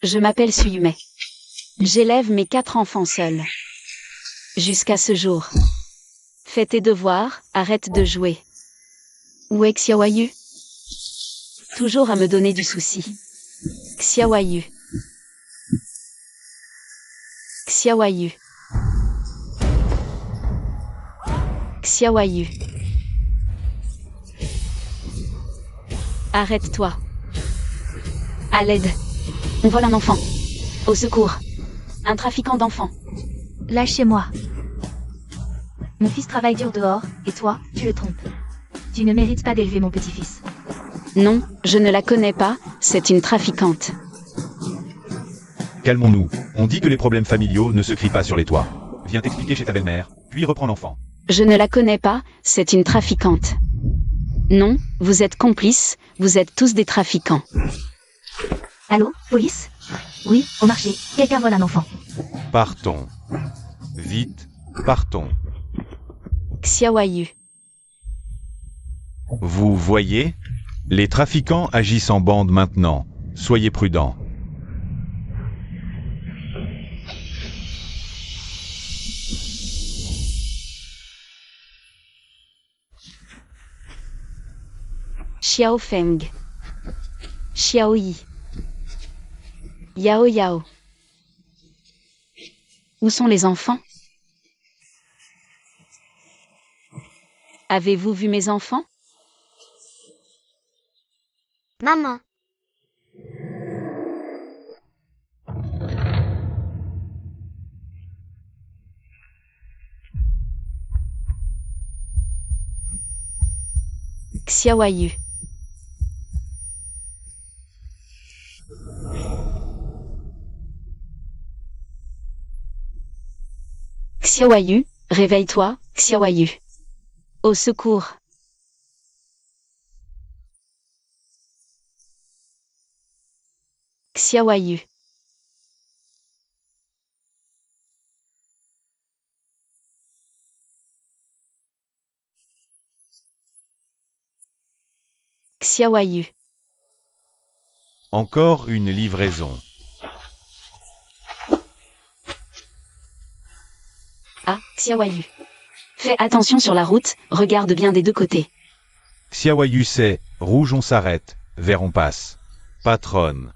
Je m'appelle Suyume. J'élève mes 4 enfants seuls. Jusqu'à ce jour. Fais tes devoirs, arrête de jouer. Où est Xiaoyu? Toujours à me donner du souci. Xiaoyu. Xiaoyu. Xiaoyu. Arrête-toi. À l'aide. On vole un enfant. Au secours. Un trafiquant d'enfants. Lâchez-moi. Mon fils travaille dur dehors, et toi, tu le trompes. Tu ne mérites pas d'élever mon petit-fils. Non, je ne la connais pas, c'est une trafiquante. Calmons-nous. On dit que les problèmes familiaux ne se crient pas sur les toits. Viens t'expliquer chez ta belle-mère, puis reprends l'enfant. Je ne la connais pas, c'est une trafiquante. Non, vous êtes complices, vous êtes tous des trafiquants. Allô, police? Oui, au marché, quelqu'un vole un enfant. Partons. Vite, partons. Xiaoyu. Vous voyez? Les trafiquants agissent en bande maintenant. Soyez prudents. Xiaofeng. Xiaoyi. Yao Yao. Où sont les enfants? Avez-vous vu mes enfants? Maman. Xiaoyu. Xiaoyu, réveille-toi, Xiaoyu. Au secours. Xiaoyu. Xiaoyu. Encore une livraison. Ah, Xiaoyu. Fais attention sur la route, regarde bien des deux côtés. Xiaoyu c'est, rouge on s'arrête, vert on passe. Patronne.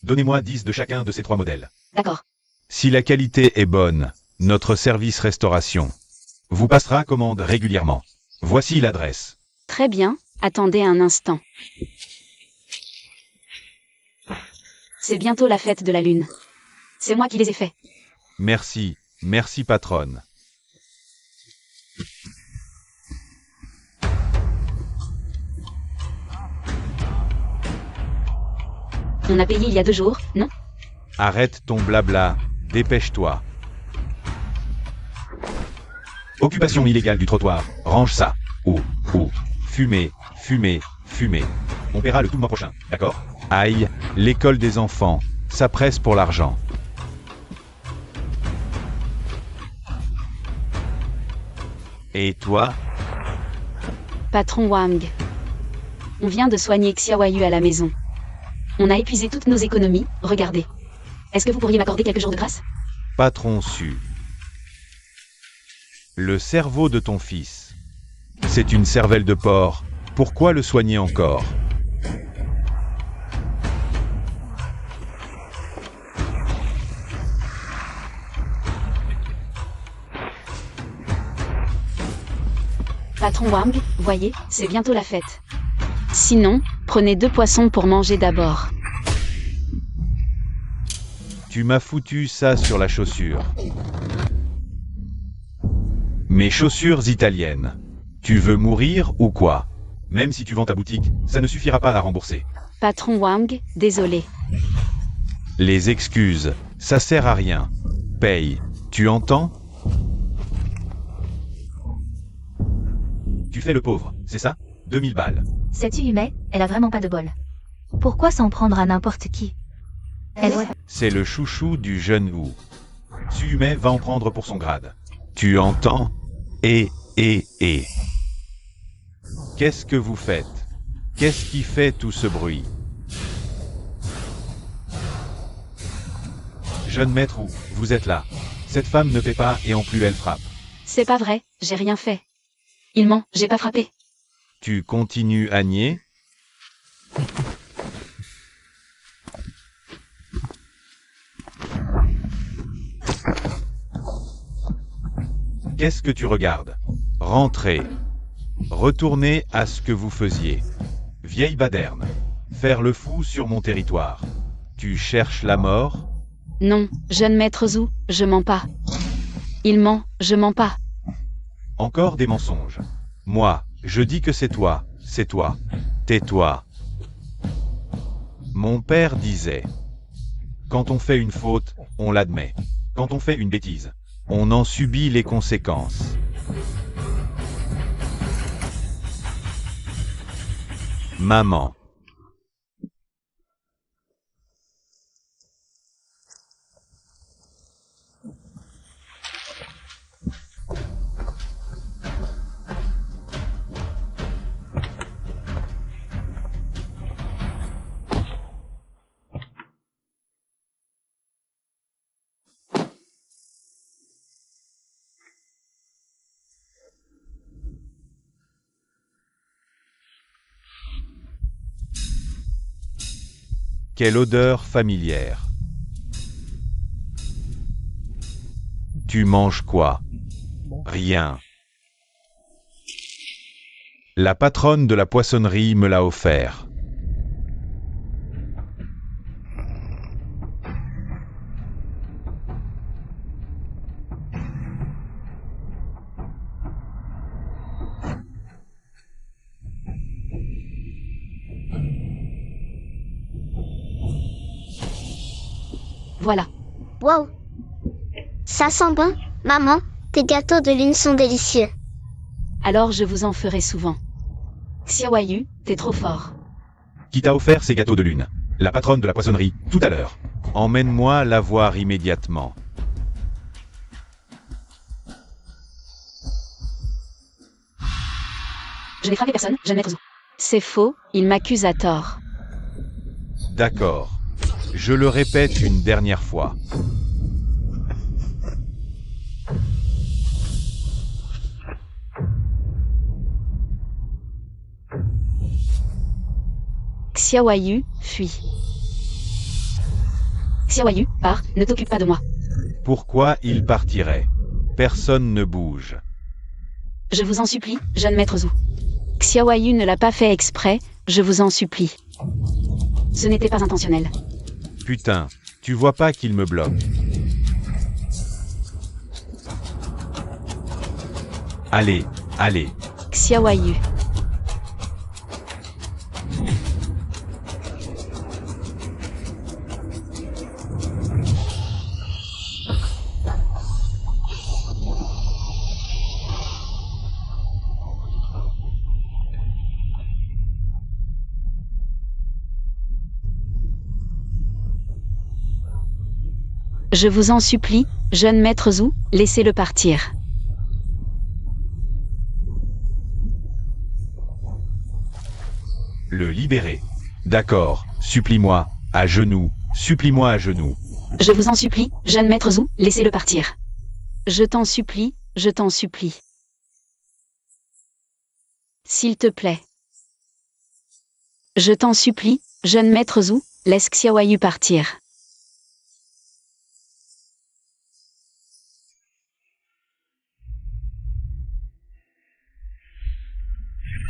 Donnez-moi 10 de chacun de ces 3 modèles. D'accord. Si la qualité est bonne, notre service restauration vous passera commande régulièrement. Voici l'adresse. Très bien, attendez un instant. C'est bientôt la fête de la lune. C'est moi qui les ai faits. Merci, merci patronne. On a payé il y a 2 jours, non? Arrête ton blabla, dépêche-toi. Occupation illégale du trottoir, range ça. Ou, fumer, fumer, fumer. On paiera le tout le mois prochain, d'accord? Aïe, l'école des enfants, ça presse pour l'argent. Et toi? Patron Wang. On vient de soigner Xiaoyu à la maison. On a épuisé toutes nos économies, regardez. Est-ce que vous pourriez m'accorder quelques jours de grâce? Patron su. Le cerveau de ton fils. C'est une cervelle de porc. Pourquoi le soigner encore? Patron Wang, voyez, c'est bientôt la fête. Sinon, prenez 2 poissons pour manger d'abord. Tu m'as foutu ça sur la chaussure. Mes chaussures italiennes. Tu veux mourir ou quoi? Même si tu vends ta boutique, ça ne suffira pas à rembourser. Patron Wang, désolé. Les excuses, ça sert à rien. Paye, tu entends? Tu fais le pauvre, c'est ça? 2000 balles. Cette Suyume, elle a vraiment pas de bol. Pourquoi s'en prendre à n'importe qui? Elle... C'est le chouchou du jeune Wu. Suyume va en prendre pour son grade. Tu entends? Qu'est-ce que vous faites? Qu'est-ce qui fait tout ce bruit? Jeune maître, où vous êtes là? Cette femme ne paie pas et en plus elle frappe. C'est pas vrai, j'ai rien fait. Il ment, j'ai pas frappé. Tu continues à nier? Qu'est-ce que tu regardes? Rentrez. Retournez à ce que vous faisiez. Vieille baderne. Faire le fou sur mon territoire. Tu cherches la mort? Non, jeune maître Zou, je mens pas. Il ment, je mens pas. Encore des mensonges. Moi, je dis que c'est toi, c'est toi. Tais-toi. Mon père disait, quand on fait une faute, on l'admet. Quand on fait une bêtise, on en subit les conséquences. Maman. Quelle odeur familière. Tu manges quoi? Rien. La patronne de la poissonnerie me l'a offert. Voilà. Wow! Ça sent bon, maman, tes gâteaux de lune sont délicieux. Alors je vous en ferai souvent. Xiaoyu, t'es trop fort. Qui t'a offert ces gâteaux de lune? La patronne de la poissonnerie, tout à l'heure. Emmène-moi la voir immédiatement. Je n'ai frappé personne, jeune maître Zou. C'est faux, il m'accuse à tort. D'accord. Je le répète une dernière fois. Xiaoyu, fuis. Xiaoyu, pars, ne t'occupe pas de moi. Pourquoi il partirait? Personne ne bouge. Je vous en supplie, jeune maître Zou. Xiaoyu ne l'a pas fait exprès, je vous en supplie. Ce n'était pas intentionnel. Putain, tu vois pas qu'il me bloque. Allez, allez. Xiaoyu. Je vous en supplie, jeune maître Zou, laissez-le partir. Le libérer. D'accord, supplie-moi, à genoux, supplie-moi à genoux. Je vous en supplie, jeune maître Zou, laissez-le partir. Je t'en supplie, je t'en supplie. S'il te plaît. Je t'en supplie, jeune maître Zou, laisse Xiaoyu partir.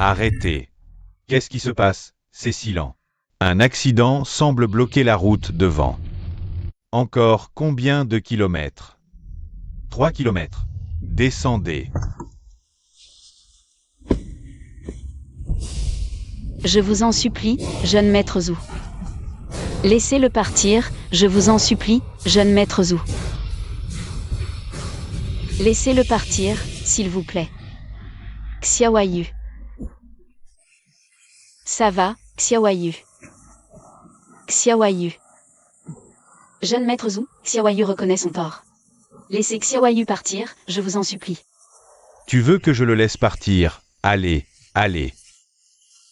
Arrêtez. Qu'est-ce qui se passe? C'est Silan. Un accident semble bloquer la route devant. Encore combien de kilomètres? 3 kilomètres. Descendez. Je vous en supplie, jeune maître Zou. Laissez-le partir, je vous en supplie, jeune maître Zou. Laissez-le partir, s'il vous plaît. Xiaoyu. Ça va, Xiaoyu. Xiaoyu. Jeune maître Zou, Xiaoyu reconnaît son tort. Laissez Xiaoyu partir, je vous en supplie. Tu veux que je le laisse partir? Allez, allez.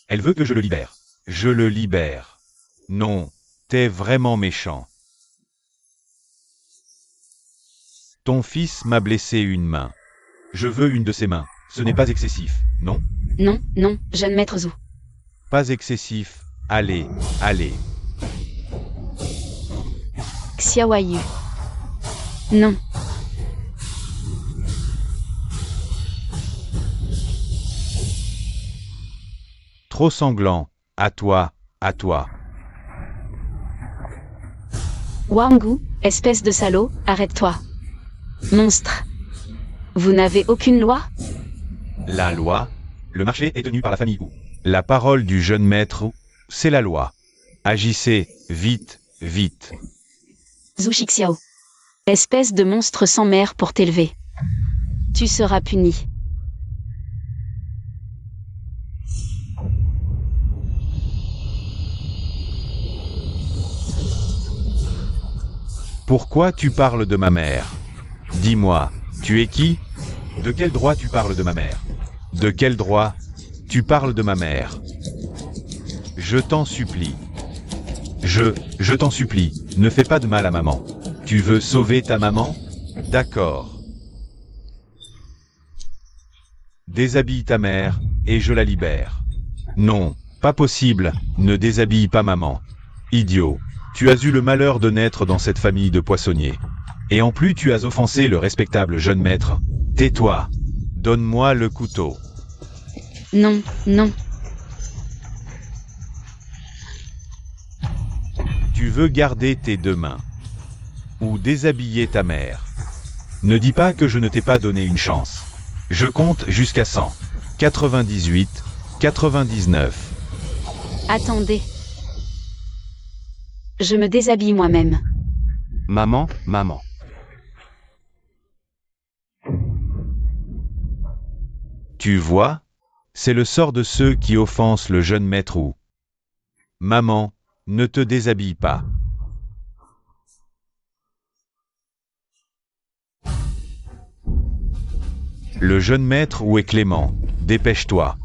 Elle veut que je le libère. Je le libère. Non, t'es vraiment méchant. Ton fils m'a blessé une main. Je veux une de ses mains. Ce n'est pas excessif, non? Non, non, jeune maître Zou. Pas excessif. Allez, allez. Xiaoyu. Non. Trop sanglant. À toi, à toi. Wangu, espèce de salaud, arrête-toi. Monstre. Vous n'avez aucune loi? La loi? Le marché est tenu par la famille Wu. La parole du jeune maître Wu, c'est la loi. Agissez, vite, vite. Zhu Shixiao. Espèce de monstre sans mère pour t'élever. Tu seras puni. Pourquoi tu parles de ma mère? Dis-moi, tu es qui? De quel droit tu parles de ma mère? De quel droit tu parles de ma mère? Je t'en supplie. Je t'en supplie, ne fais pas de mal à maman. Tu veux sauver ta maman? D'accord. Déshabille ta mère, et je la libère. Non, pas possible, ne déshabille pas maman. Idiot, tu as eu le malheur de naître dans cette famille de poissonniers. Et en plus tu as offensé le respectable jeune maître. Tais-toi. Donne-moi le couteau. Non, non. Tu veux garder tes deux mains. Ou déshabiller ta mère. Ne dis pas que je ne t'ai pas donné une chance. Je compte jusqu'à 100. 98, 99. Attendez. Je me déshabille moi-même. Maman, maman. Tu vois? C'est le sort de ceux qui offensent le jeune maître Wu. Maman, ne te déshabille pas. Le jeune maître Wu est clément. Dépêche-toi.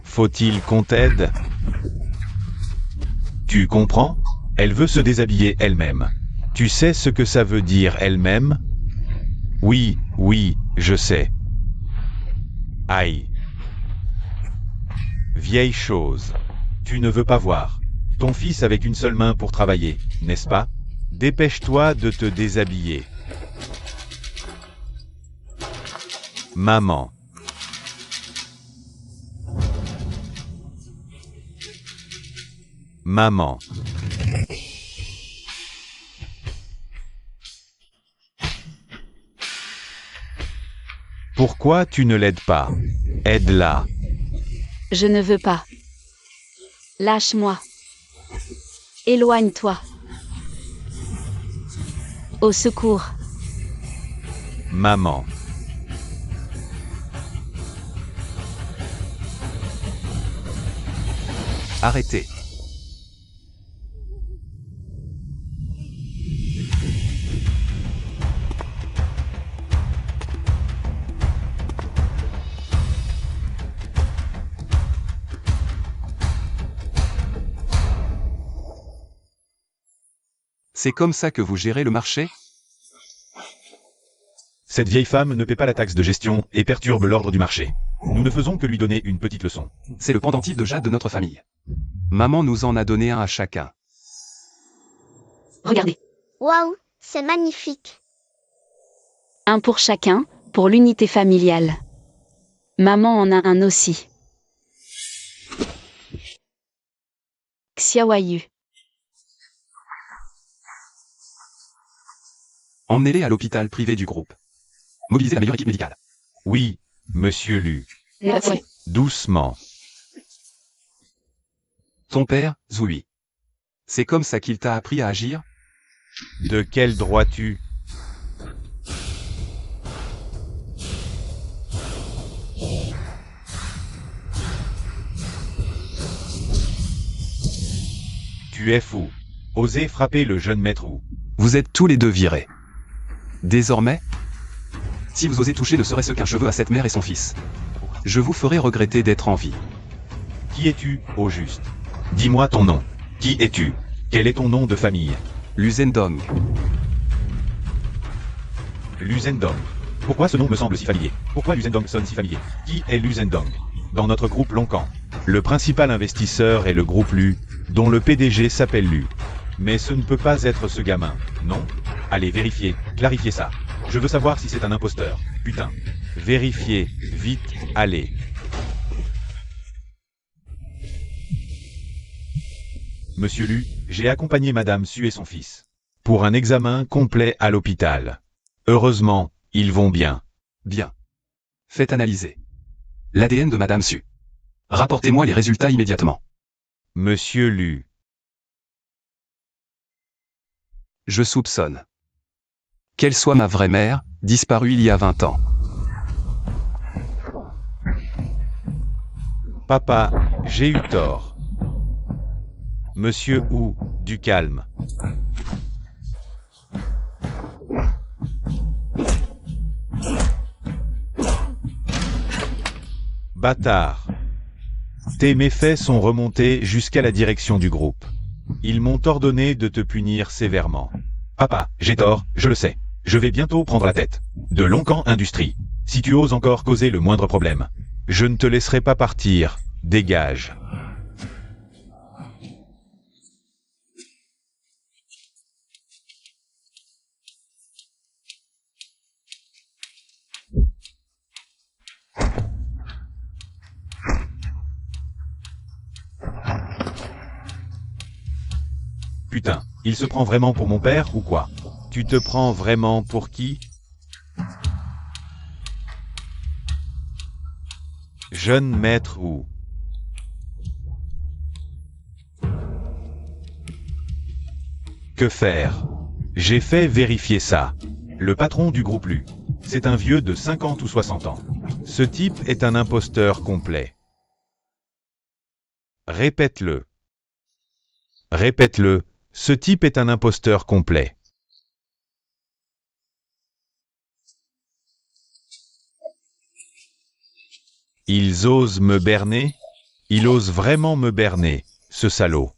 Faut-il qu'on t'aide? Tu comprends? Elle veut se déshabiller elle-même. Tu sais ce que ça veut dire elle-même? Oui, oui, je sais. Aïe. Vieille chose. Tu ne veux pas voir ton fils avec une seule main pour travailler, n'est-ce pas? Dépêche-toi de te déshabiller. Maman. Maman. Pourquoi tu ne l'aides pas? Aide-la. Je ne veux pas. Lâche-moi. Éloigne-toi. Au secours. Maman. Arrêtez. C'est comme ça que vous gérez le marché? Cette vieille femme ne paie pas la taxe de gestion et perturbe l'ordre du marché. Nous ne faisons que lui donner une petite leçon. C'est le pendentif de Jade de notre famille. Maman nous en a donné un à chacun. Regardez. Waouh, c'est magnifique. Un pour chacun, pour l'unité familiale. Maman en a un aussi. Xiaoyu. Emmenez-les à l'hôpital privé du groupe. Mobilisez la meilleure équipe médicale. Oui, monsieur Lu. Ouais. Doucement. Ton père, Zoui. C'est comme ça qu'il t'a appris à agir? De quel droit tu? Tu es fou. Osez frapper le jeune maître Wu. Vous êtes tous les deux virés. Désormais, si vous osez toucher ne serait-ce qu'un cheveu à cette mère et son fils, je vous ferai regretter d'être en vie. Qui es-tu, au juste? Dis-moi ton nom. Qui es-tu? Quel est ton nom de famille? Luzendong. Luzendong. Pourquoi ce nom me semble si familier? Pourquoi Luzendong sonne si familier? Qui est Luzendong? Dans notre groupe Loncan, le principal investisseur est le groupe Lu, dont le PDG s'appelle Lu. Mais ce ne peut pas être ce gamin, non? Allez, vérifiez, clarifiez ça. Je veux savoir si c'est un imposteur. Putain. Vérifiez, vite, allez. Monsieur Lu, j'ai accompagné Madame Su et son fils pour un examen complet à l'hôpital. Heureusement, ils vont bien. Bien. Faites analyser l'ADN de Madame Su. Rapportez-moi les résultats immédiatement. Monsieur Lu. Je soupçonne qu'elle soit ma vraie mère, disparue il y a 20 ans. Papa, j'ai eu tort. Monsieur Hu, du calme. Bâtard. Tes méfaits sont remontés jusqu'à la direction du groupe. Ils m'ont ordonné de te punir sévèrement. Papa, j'ai tort, je le sais. Je vais bientôt prendre la tête de Loncan Industries. Si tu oses encore causer le moindre problème, je ne te laisserai pas partir. Dégage. Putain, il se prend vraiment pour mon père ou quoi? Tu te prends vraiment pour qui? Jeune maître Hu. Que faire? J'ai fait vérifier ça. Le patron du groupe Lu. C'est un vieux de 50 ou 60 ans. Ce type est un imposteur complet. Répète-le. Répète-le. Ce type est un imposteur complet. Ils osent me berner? Il ose vraiment me berner, ce salaud.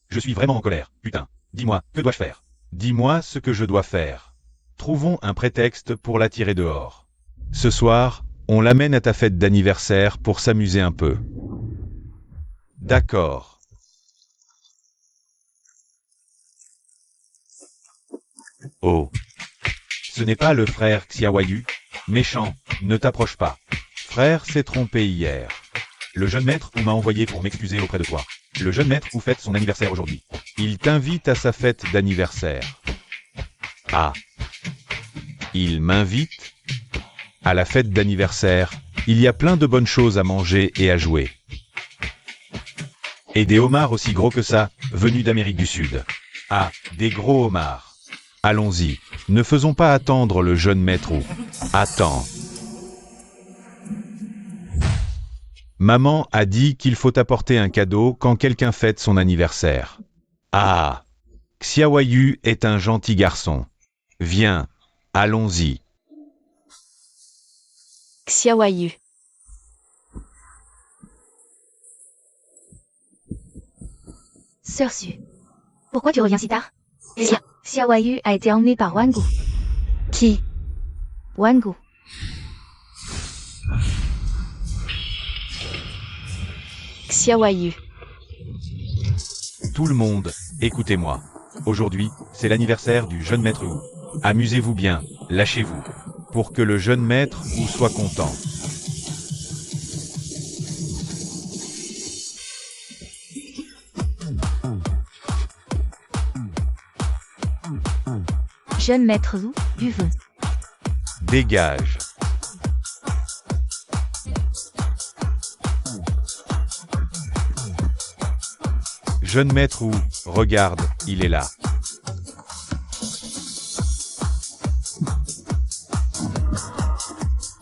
Je suis vraiment en colère, putain. Dis-moi, que dois-je faire? Dis-moi ce que je dois faire. Trouvons un prétexte pour la tirer dehors. Ce soir, on l'amène à ta fête d'anniversaire pour s'amuser un peu. D'accord. Oh. Ce n'est pas le frère Xiaoyu. Méchant, ne t'approche pas. Frère s'est trompé hier. Le jeune maître Hu m'a envoyé pour m'excuser auprès de toi. Le jeune maître Hu fête son anniversaire aujourd'hui. Il t'invite à sa fête d'anniversaire. Ah. Il m'invite à la fête d'anniversaire. Il y a plein de bonnes choses à manger et à jouer. Et des homards aussi gros que ça, venus d'Amérique du Sud. Ah, des gros homards. Allons-y, ne faisons pas attendre le jeune maître Hu. Attends. Maman a dit qu'il faut apporter un cadeau quand quelqu'un fête son anniversaire. Ah. Xiaoyu est un gentil garçon. Viens, allons-y. Xiaoyu. Sœur Su. Pourquoi tu reviens si tard? Xiaoyu a été emmené par Wangu. Qui? Wangu. Xiaoyu. Tout le monde, écoutez-moi. Aujourd'hui, c'est l'anniversaire du jeune maître Hu. Amusez-vous bien, lâchez-vous. Pour que le jeune maître Hu soit content. Jeune maître Hu, buvons. Dégage. Jeune maître Hu, regarde, il est là.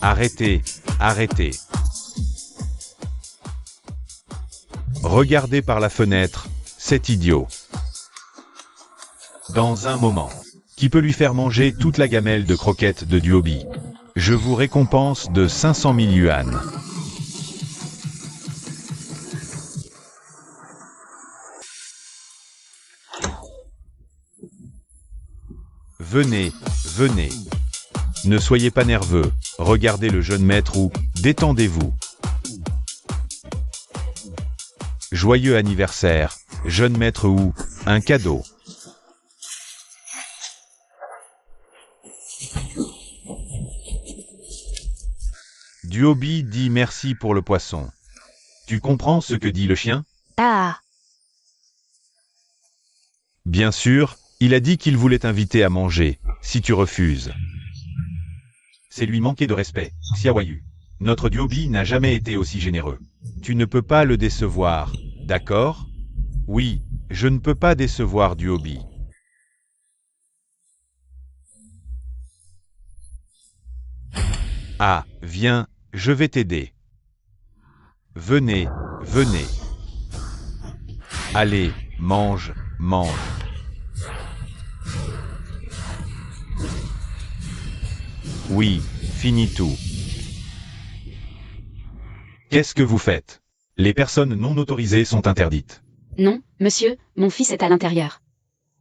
Arrêtez, arrêtez. Regardez par la fenêtre, cet idiot. Dans un moment. Qui peut lui faire manger toute la gamelle de croquettes de Duobi. Je vous récompense de 500 000 yuan. venez, venez. Ne soyez pas nerveux, regardez le jeune maître ou détendez-vous. Joyeux anniversaire, jeune maître ou un cadeau. Duobi dit merci pour le poisson. Tu comprends ce que dit le chien? Ah, Bien sûr, il a dit qu'il voulait t'inviter à manger, si tu refuses. C'est lui manquer de respect, Xiaoyu. Notre Duobi n'a jamais été aussi généreux. Tu ne peux pas le décevoir, d'accord? Oui, je ne peux pas décevoir Duobi. Ah, viens, je vais t'aider. Venez, venez. Allez, mange, mange. Oui, finis tout. Qu'est-ce que vous faites? Les personnes non autorisées sont interdites. Non, monsieur, mon fils est à l'intérieur.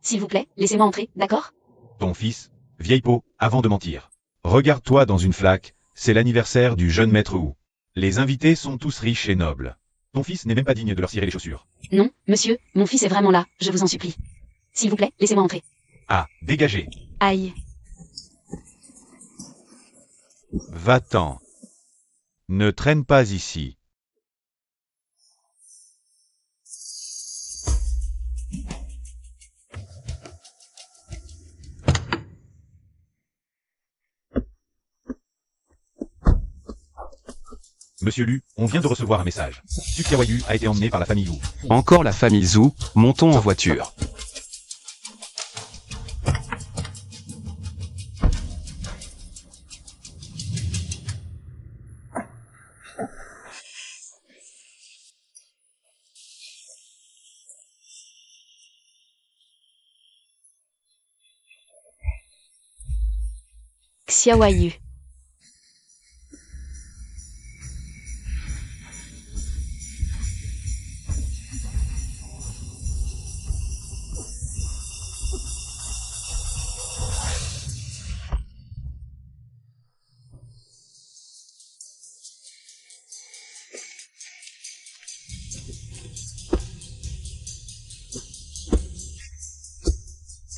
S'il vous plaît, laissez-moi entrer, d'accord? Ton fils, vieille peau, avant de mentir. Regarde-toi dans une flaque, c'est l'anniversaire du jeune maître Wu. Les invités sont tous riches et nobles. Ton fils n'est même pas digne de leur cirer les chaussures. Non, monsieur, mon fils est vraiment là, je vous en supplie. S'il vous plaît, laissez-moi entrer. Ah, dégagez. Aïe. Va-t'en. Ne traîne pas ici. Monsieur Lu, on vient de recevoir un message. Su Xiaoyu a été emmené par la famille Wu. Encore la famille Zhu, montons en voiture. Xiaoyu.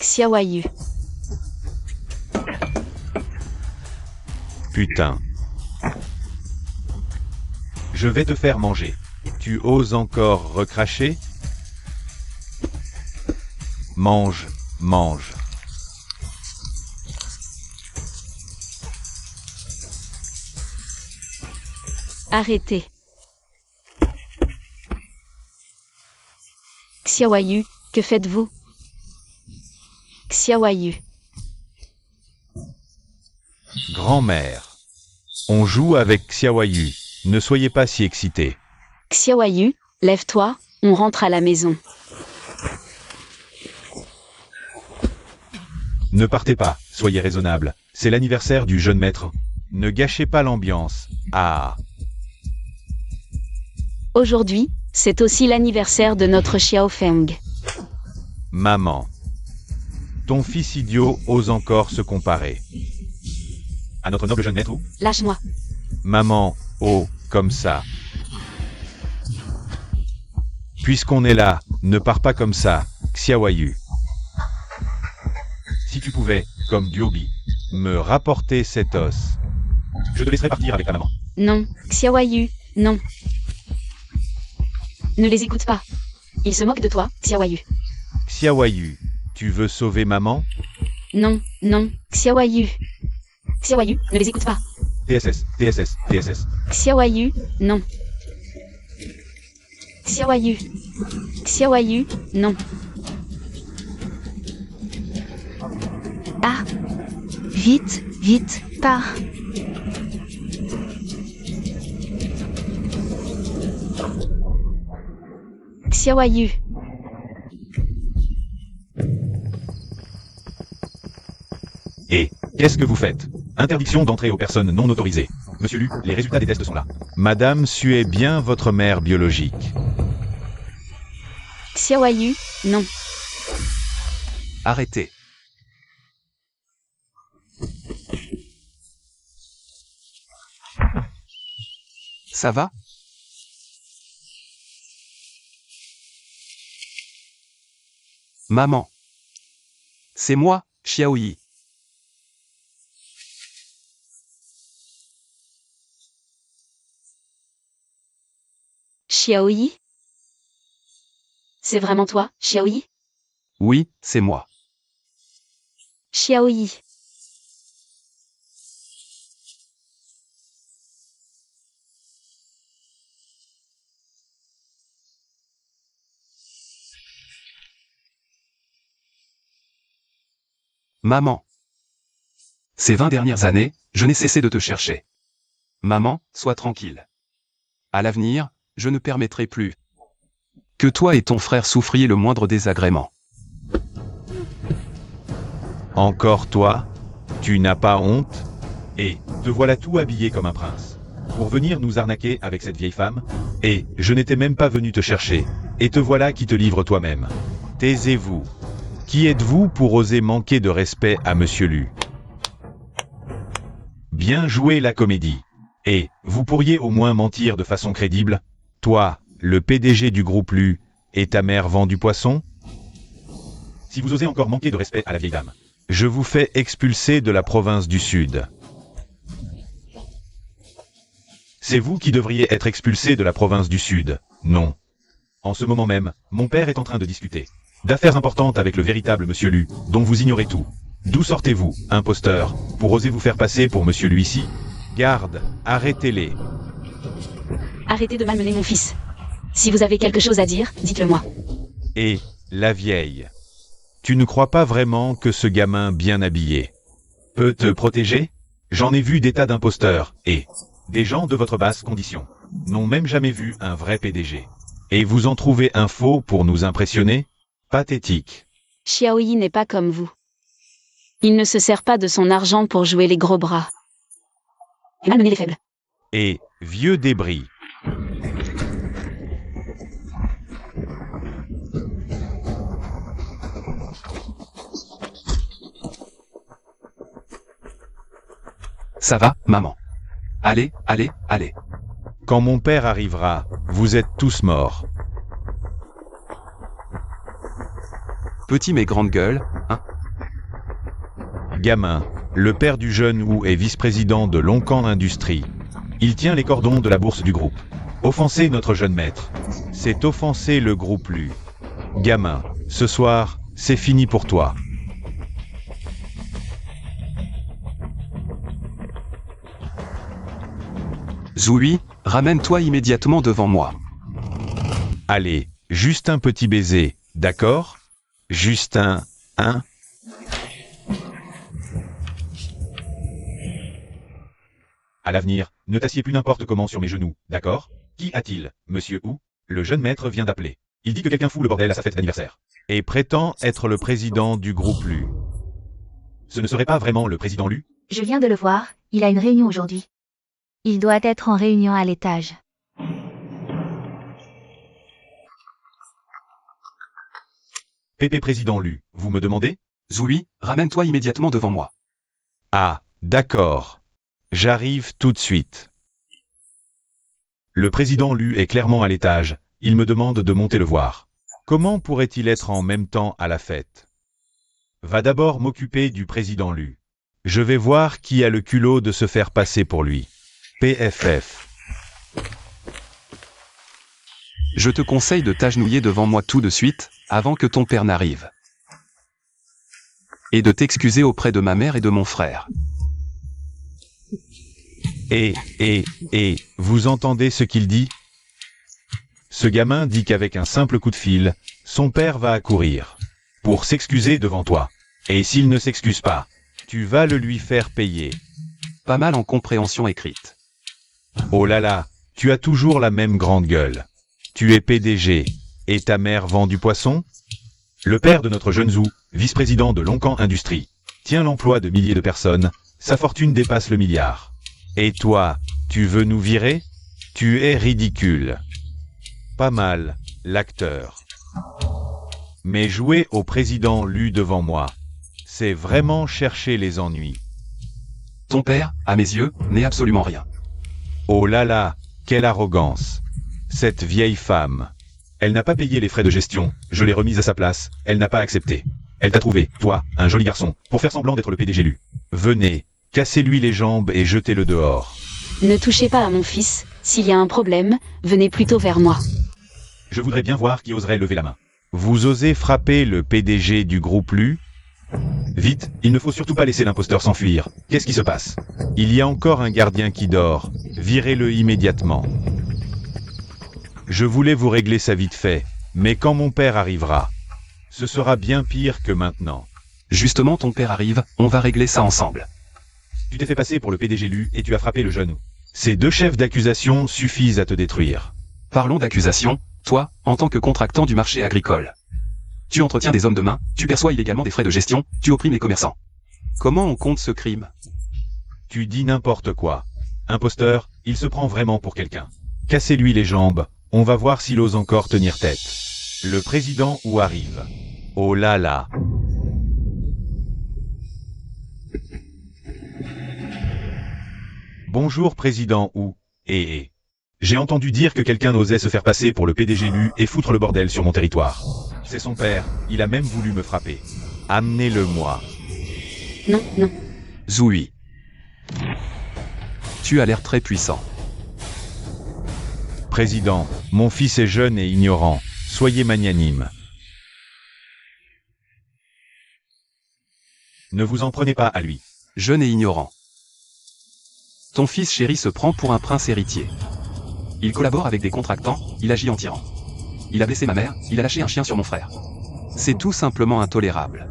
Xiaoyu. Putain. Je vais te faire manger. Tu oses encore recracher? Mange, mange. Arrêtez. Xiaoyu, que faites-vous? Xiaoyu. Grand-mère. On joue avec Xiaoyu. Ne soyez pas si excité. Xiaoyu, lève-toi, on rentre à la maison. Ne partez pas, soyez raisonnable. C'est l'anniversaire du jeune maître. Ne gâchez pas l'ambiance. Ah. Aujourd'hui, c'est aussi l'anniversaire de notre Xiao Feng. Maman. Ton fils idiot ose encore se comparer. À notre noble jeune maître ou? Lâche-moi. Maman, oh, comme ça. Puisqu'on est là, ne pars pas comme ça, Xiaoyu. Si tu pouvais, comme Duobi, me rapporter cet os, je te laisserai partir avec ta maman. Non, Xiaoyu, non. Ne les écoute pas. Ils se moquent de toi, Xiaoyu. Xiaoyu, tu veux sauver maman? Non, non, Xiaoyu. Xiaoyu, ne les écoute pas. TSS, TSS, TSS. Xiaoyu, non. Xiaoyu. Xiaoyu, non. ah. Vite, vite, pars. Xiaoyu. Et, qu'est-ce que vous faites? Interdiction d'entrer aux personnes non autorisées. Monsieur Lu, les résultats des tests sont là. Madame Su est bien votre mère biologique. Xiaoyu, non. Arrêtez. Ça va? Maman. C'est moi, Xiaoyi. Xiaoyi? C'est vraiment toi, Xiaoyi? Oui, c'est moi. Xiaoyi. Maman. Ces 20 dernières années, je n'ai cessé de te chercher. Maman, sois tranquille. À l'avenir, je ne permettrai plus que toi et ton frère souffriez le moindre désagrément. Encore toi? Tu n'as pas honte? Et te voilà tout habillé comme un prince. Pour venir nous arnaquer avec cette vieille femme? Et je n'étais même pas venu te chercher. Et te voilà qui te livre toi-même. Taisez-vous. Qui êtes-vous pour oser manquer de respect à Monsieur Lu? Bien joué la comédie. Et vous pourriez au moins mentir de façon crédible? Toi, le PDG du groupe Lu, et ta mère vend du poisson? Si vous osez encore manquer de respect à la vieille dame, je vous fais expulser de la province du Sud. C'est vous qui devriez être expulsé de la province du Sud, non. En ce moment même, mon père est en train de discuter d'affaires importantes avec le véritable Monsieur Lu, dont vous ignorez tout. D'où sortez-vous, imposteur, pour oser vous faire passer pour Monsieur Lu ici? Garde, arrêtez-les. Arrêtez de malmener mon fils. Si vous avez quelque chose à dire, dites-le moi. Et, la vieille. Tu ne crois pas vraiment que ce gamin bien habillé peut te protéger? J'en ai vu des tas d'imposteurs, et des gens de votre basse condition n'ont même jamais vu un vrai PDG. Et vous en trouvez un faux pour nous impressionner? Pathétique. Xiaoyi n'est pas comme vous. Il ne se sert pas de son argent pour jouer les gros bras. Et malmener les faibles. Et, vieux débris. Ça va, maman? Allez, allez, allez. Quand mon père arrivera, vous êtes tous morts. Petit mais grande gueule, hein? Gamin, le père du jeune Wu est vice-président de Longcan Industries. Il tient les cordons de la bourse du groupe. Offenser notre jeune maître, c'est offenser le groupe Lu. Gamin, ce soir, c'est fini pour toi. Zoui, ramène-toi immédiatement devant moi. Allez, juste un petit baiser, d'accord? Juste un... À l'avenir, ne t'assieds plus n'importe comment sur mes genoux, d'accord? Qui a-t-il, monsieur Wu? Le jeune maître vient d'appeler. Il dit que quelqu'un fout le bordel à sa fête d'anniversaire. Et prétend être le président du groupe Lu. Ce ne serait pas vraiment le président Lu? Je viens de le voir, il a une réunion aujourd'hui. Il doit être en réunion à l'étage. Pépé président Lu, vous me demandez? Zoui, ramène-toi immédiatement devant moi. Ah, d'accord. J'arrive tout de suite. Le président Lu est clairement à l'étage, il me demande de monter le voir. Comment pourrait-il être en même temps à la fête? Va d'abord m'occuper du président Lu. Je vais voir qui a le culot de se faire passer pour lui. PFF. Je te conseille de t'agenouiller devant moi tout de suite, avant que ton père n'arrive. Et de t'excuser auprès de ma mère et de mon frère. Vous entendez ce qu'il dit? Ce gamin dit qu'avec un simple coup de fil, son père va accourir pour s'excuser devant toi. Et s'il ne s'excuse pas, tu vas le lui faire payer. Pas mal en compréhension écrite. Oh là là, tu as toujours la même grande gueule. Tu es PDG, et ta mère vend du poisson? Le père de notre jeune Zhou, vice-président de Longcan Industries, tient l'emploi de milliers de personnes, sa fortune dépasse le milliard. Et toi, tu veux nous virer? Tu es ridicule. Pas mal, l'acteur. Mais jouer au président Lu devant moi, c'est vraiment chercher les ennuis. Ton père, à mes yeux, n'est absolument rien. Oh là là, Quelle arrogance. Cette vieille femme. Elle n'a pas payé les frais de gestion, je l'ai remise à sa place, elle n'a pas accepté. Elle t'a trouvé, toi, un joli garçon, pour faire semblant d'être le PDG Lu. Venez, cassez-lui les jambes et jetez-le dehors. Ne touchez pas à mon fils, s'il y a un problème, venez plutôt vers moi. Je voudrais bien voir qui oserait lever la main. Vous osez frapper le PDG du groupe Lu? Vite, il ne faut surtout pas laisser l'imposteur s'enfuir. Qu'est-ce qui se passe? Il y a encore un gardien qui dort. Virez-le immédiatement. Je voulais vous régler ça vite fait, mais quand mon père arrivera, ce sera bien pire que maintenant. Justement, ton père arrive, on va régler ça ensemble. Tu t'es fait passer pour le PDG Lu et tu as frappé le genou. Ces deux chefs d'accusation suffisent à te détruire. Parlons d'accusation, toi, en tant que contractant du marché agricole. Tu entretiens des hommes de main, tu perçois illégalement des frais de gestion, tu opprimes les commerçants. Comment on compte ce crime? Tu dis n'importe quoi. Imposteur, il se prend vraiment pour quelqu'un. Cassez-lui les jambes, on va voir s'il ose encore tenir tête. Le président Wu arrive. Oh là là. Bonjour président Wu. J'ai entendu dire que quelqu'un osait se faire passer pour le PDG Lu et foutre le bordel sur mon territoire. C'est son père, il a même voulu me frapper. Amenez-le-moi. Non, non. Zoui. Tu as l'air très puissant. Président, mon fils est jeune et ignorant. Soyez magnanime. Ne vous en prenez pas à lui. Jeune et ignorant. Ton fils chéri se prend pour un prince héritier. Il collabore avec des contractants, il agit en tyran. Il a blessé ma mère, il a lâché un chien sur mon frère. C'est tout simplement intolérable.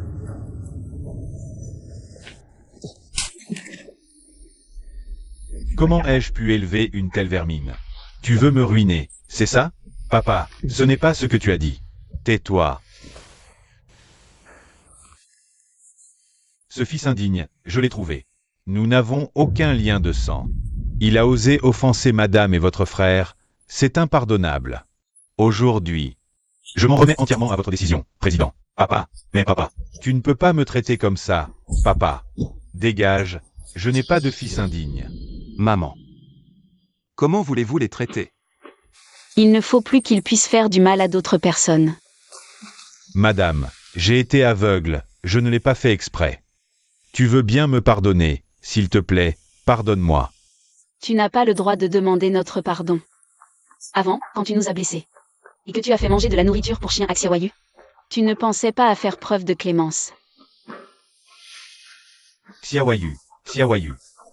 Comment ai-je pu élever une telle vermine? Tu veux me ruiner, c'est ça? Papa, ce n'est pas ce que tu as dit. Tais-toi. Ce fils indigne, je l'ai trouvé. Nous n'avons aucun lien de sang. Il a osé offenser madame et votre frère, c'est impardonnable. Aujourd'hui, je m'en remets entièrement à votre décision, président. Papa, mais papa, tu ne peux pas me traiter comme ça, papa. Dégage, je n'ai pas de fils indigne. Maman. Comment voulez-vous les traiter? Il ne faut plus qu'il puisse faire du mal à d'autres personnes. Madame, j'ai été aveugle, je ne l'ai pas fait exprès. Tu veux bien me pardonner, s'il te plaît, pardonne-moi. Tu n'as pas le droit de demander notre pardon. Avant, quand tu nous as blessés, et que tu as fait manger de la nourriture pour chien à Xiaoyu, tu ne pensais pas à faire preuve de clémence. Xiaoyu,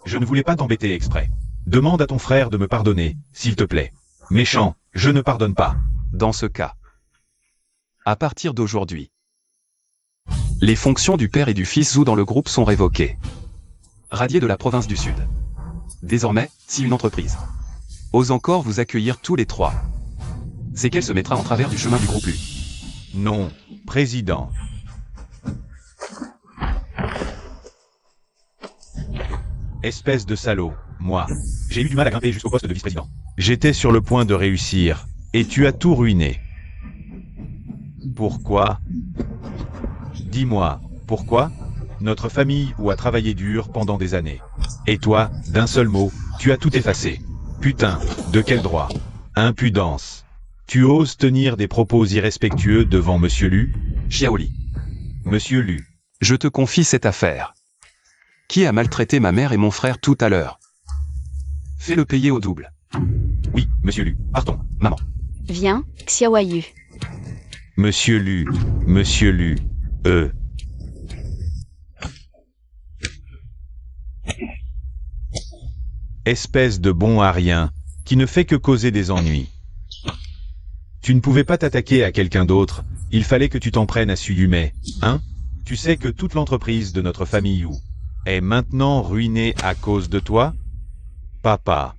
je ne voulais pas t'embêter exprès. Demande à ton frère de me pardonner, s'il te plaît. Méchant, je ne pardonne pas. Dans ce cas, à partir d'aujourd'hui, les fonctions du père et du fils Zhou dans le groupe sont révoquées. Radiés de la province du Sud. Désormais, si une entreprise ose encore vous accueillir tous les trois, c'est qu'elle se mettra en travers du chemin du groupe Lu. Non, président. Espèce de salaud, moi. J'ai eu du mal à grimper jusqu'au poste de vice-président. J'étais sur le point de réussir, et tu as tout ruiné. Pourquoi? Dis-moi, pourquoi? Notre famille a travaillé dur pendant des années. Et toi, d'un seul mot, tu as tout effacé. Putain, de quel droit? Impudence. Tu oses tenir des propos irrespectueux devant Monsieur Lu? Xiaoli. Monsieur Lu. Je te confie cette affaire. Qui a maltraité ma mère et mon frère tout à l'heure? Fais-le payer au double. Oui, Monsieur Lu. Partons, maman. Viens, Xiaoyu. Monsieur Lu. Espèce de bon à rien, qui ne fait que causer des ennuis. Tu ne pouvais pas t'attaquer à quelqu'un d'autre, il fallait que tu t'en prennes à Suyume, hein? Tu sais que toute l'entreprise de notre famille Wu est maintenant ruinée à cause de toi? Papa.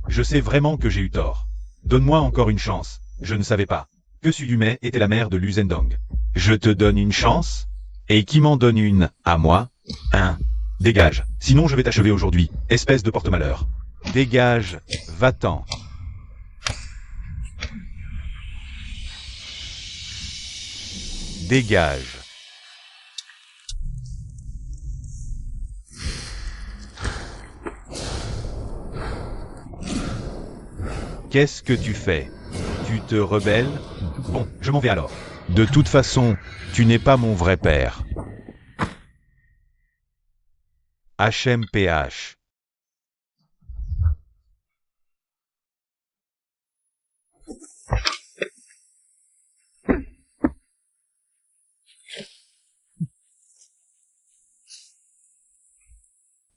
Je sais vraiment que j'ai eu tort. Donne-moi encore une chance, je ne savais pas que Suyume était la mère de Lu Zhendong. Je te donne une chance? Et qui m'en donne une, à moi? Hein? Dégage, sinon je vais t'achever aujourd'hui, espèce de porte-malheur. Dégage, va-t'en. Dégage. Qu'est-ce que tu fais? Tu te rebelles? Bon, je m'en vais alors. De toute façon, tu n'es pas mon vrai père. HMPH.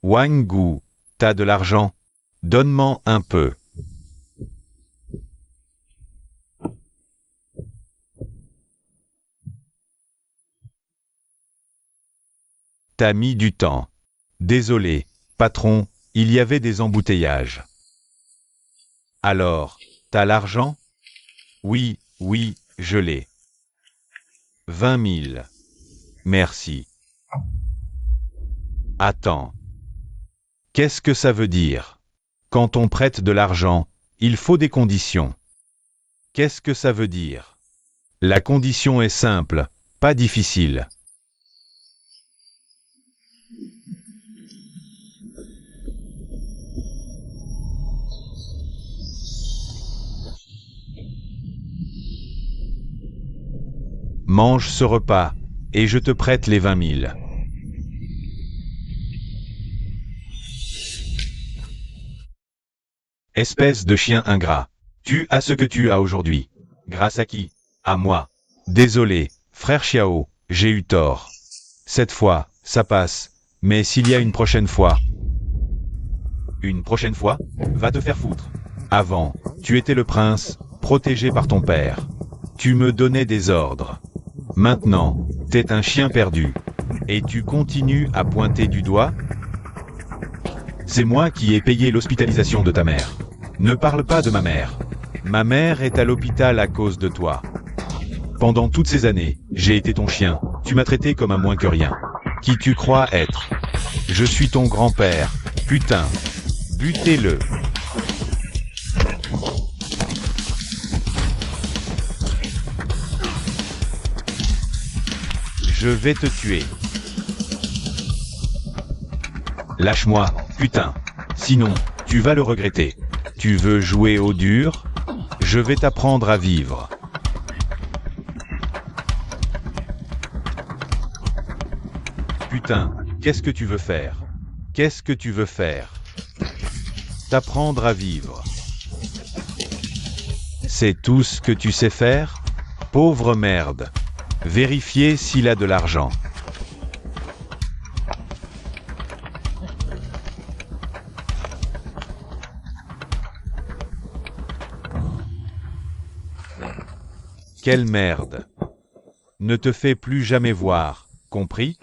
Wangu, t'as de l'argent? Donne-m'en un peu. T'as mis du temps. Désolé, patron, il y avait des embouteillages. Alors, t'as l'argent? Oui, oui, je l'ai. 20 000. Merci. Attends. Qu'est-ce que ça veut dire? Quand on prête de l'argent, il faut des conditions. Qu'est-ce que ça veut dire? La condition est simple, pas difficile. Mange ce repas, et je te prête les 20 000. Espèce de chien ingrat. Tu as ce que tu as aujourd'hui. Grâce à qui? À moi. Désolé, frère Xiao, j'ai eu tort. Cette fois, ça passe. Mais s'il y a une prochaine fois... Une prochaine fois? Va te faire foutre. Avant, tu étais le prince, protégé par ton père. Tu me donnais des ordres. Maintenant, t'es un chien perdu. Et tu continues à pointer du doigt? C'est moi qui ai payé l'hospitalisation de ta mère. Ne parle pas de ma mère. Ma mère est à l'hôpital à cause de toi. Pendant toutes ces années, j'ai été ton chien. Tu m'as traité comme un moins que rien. Qui tu crois être? Je suis ton grand-père. Putain. Butez-le. Je vais te tuer. Lâche-moi, putain. Sinon, tu vas le regretter. Tu veux jouer au dur? Je vais t'apprendre à vivre. Putain, qu'est-ce que tu veux faire? Qu'est-ce que tu veux faire? T'apprendre à vivre. C'est tout ce que tu sais faire? Pauvre merde. Vérifiez s'il a de l'argent. Quelle merde. Ne te fais plus jamais voir, compris?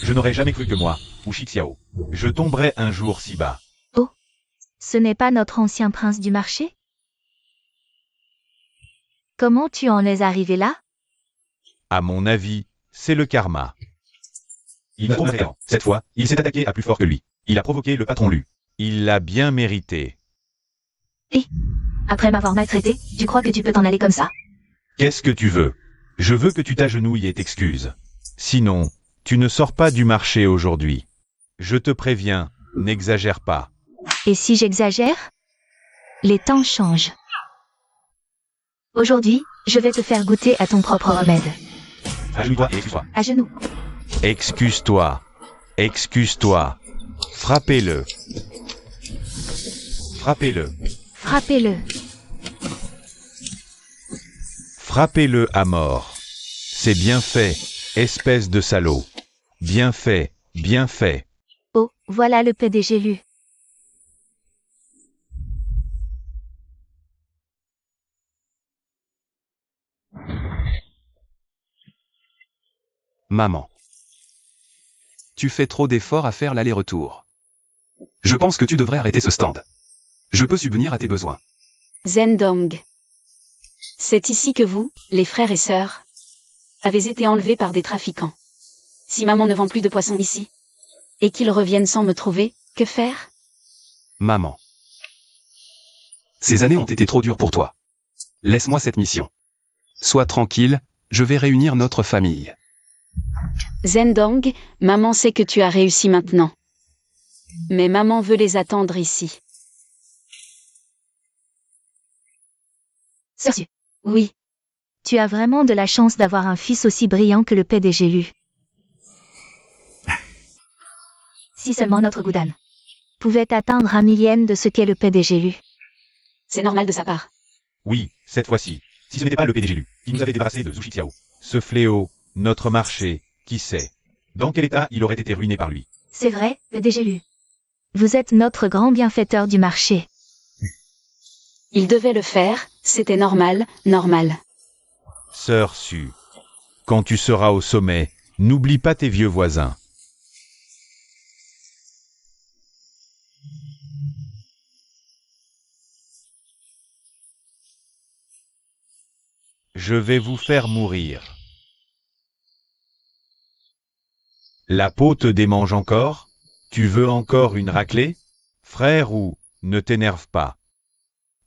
Je n'aurais jamais cru que moi, ou Xiao, je tomberais un jour si bas. Oh. Ce n'est pas notre ancien prince du marché? Comment tu en es arrivé là? À mon avis, c'est le karma. Il va trop mal. Cette fois, il s'est attaqué à plus fort que lui. Il a provoqué le patron Lu. Il l'a bien mérité. Et après m'avoir maltraité, tu crois que tu peux t'en aller comme ça? Qu'est-ce que tu veux? Je veux que tu t'agenouilles et t'excuses. Sinon, tu ne sors pas du marché aujourd'hui. Je te préviens, n'exagère pas. Et si j'exagère? Les temps changent. Aujourd'hui, je vais te faire goûter à ton propre remède. Agenouille-toi et excuse-toi. À genoux. Excuse-toi. Excuse-toi. Frappez-le. Frappez-le. Frappez-le. Frappez-le à mort. C'est bien fait, espèce de salaud. Bien fait, bien fait. Oh, voilà le PDG Lu. Maman. Tu fais trop d'efforts à faire l'aller-retour. Je pense que tu devrais arrêter ce stand. Je peux subvenir à tes besoins. Zendong. C'est ici que vous, les frères et sœurs, avez été enlevés par des trafiquants. Si maman ne vend plus de poissons ici, et qu'ils reviennent sans me trouver, que faire? Maman. Ces années ont été trop dures pour toi. Laisse-moi cette mission. Sois tranquille, je vais réunir notre famille. Zhendong, maman sait que tu as réussi maintenant. Mais maman veut les attendre ici. Sœur Su, Oui, tu as vraiment de la chance d'avoir un fils aussi brillant que le PDG Lu. Si seulement notre Goudan pouvait atteindre 1/1000 de ce qu'est le PDG Lu. c'est normal de sa part. Oui, cette fois-ci. Si ce n'était pas le PDG Lu, qui nous avait débarrassé de Zhu Xiao. Ce fléau, notre marché, qui sait? Dans quel état il aurait été ruiné par lui? C'est vrai, PDG Lu. Vous êtes notre grand bienfaiteur du marché. Il devait le faire, c'était normal, normal. Sœur Su, quand tu seras au sommet, n'oublie pas tes vieux voisins. Je vais vous faire mourir. La peau te démange encore? Tu veux encore une raclée? Frère ou, ne t'énerve pas.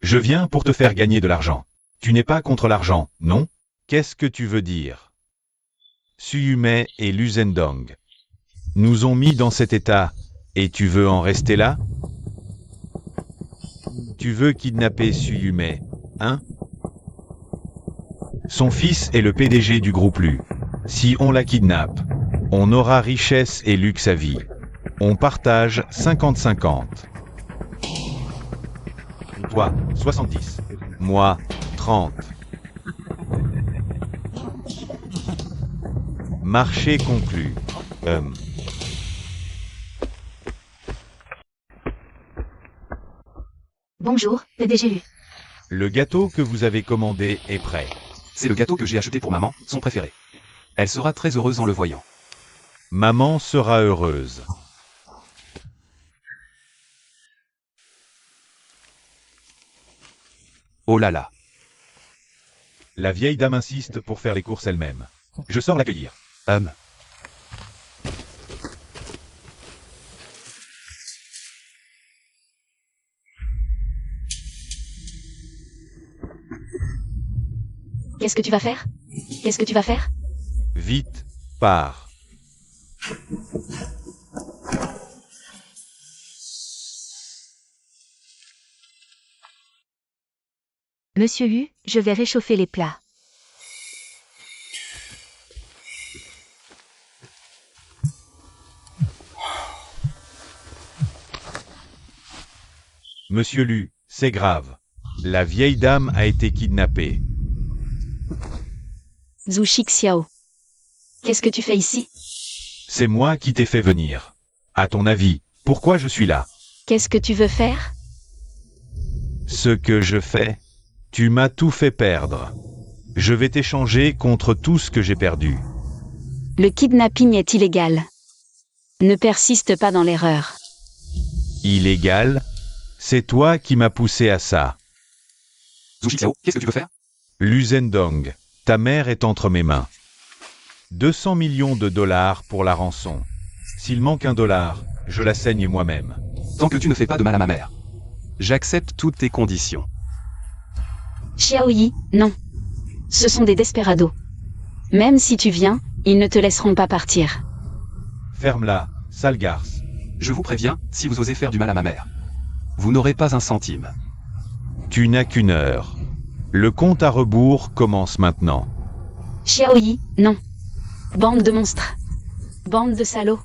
Je viens pour te faire gagner de l'argent. Tu n'es pas contre l'argent, non? Qu'est-ce que tu veux dire? Suyume et Lu Zhendong nous ont mis dans cet état, et tu veux en rester là? Tu veux kidnapper Suyume, hein? Son fils est le PDG du groupe Lu. Si on la kidnappe, on aura richesse et luxe à vie. On partage 50-50. Toi, 70. Moi, 30. Marché conclu. Bonjour, PDG Lu. Le gâteau que vous avez commandé est prêt. C'est le gâteau que j'ai acheté pour maman, son préféré. Elle sera très heureuse en le voyant. Maman sera heureuse. Oh là là. La vieille dame insiste pour faire les courses elle-même. Je sors l'accueillir. Qu'est-ce que tu vas faire? Qu'est-ce que tu vas faire? Vite, pars. Monsieur Lu, je vais réchauffer les plats. Monsieur Lu, c'est grave. La vieille dame a été kidnappée. Zhu Xiao. Qu'est-ce que tu fais ici? C'est moi qui t'ai fait venir. À ton avis, pourquoi je suis là? Qu'est-ce que tu veux faire? Ce que je fais? Tu m'as tout fait perdre. Je vais t'échanger contre tout ce que j'ai perdu. Le kidnapping est illégal. Ne persiste pas dans l'erreur. Illégal? C'est toi qui m'as poussé à ça. Zhu Xiao, qu'est-ce que tu veux faire? Lu Zhendong, ta mère est entre mes mains. 200 millions de dollars pour la rançon. S'il manque $1, je la saigne moi-même. Tant que tu ne fais pas de mal à ma mère. J'accepte toutes tes conditions. Xiaoyi, non. Ce sont des desperados. Même si tu viens, ils ne te laisseront pas partir. Ferme-la, sale garce. Je vous préviens, si vous osez faire du mal à ma mère, vous n'aurez pas un centime. Tu n'as qu'une heure. Le compte à rebours commence maintenant. Xiaoyi, non. Bande de monstres. Bande de salauds.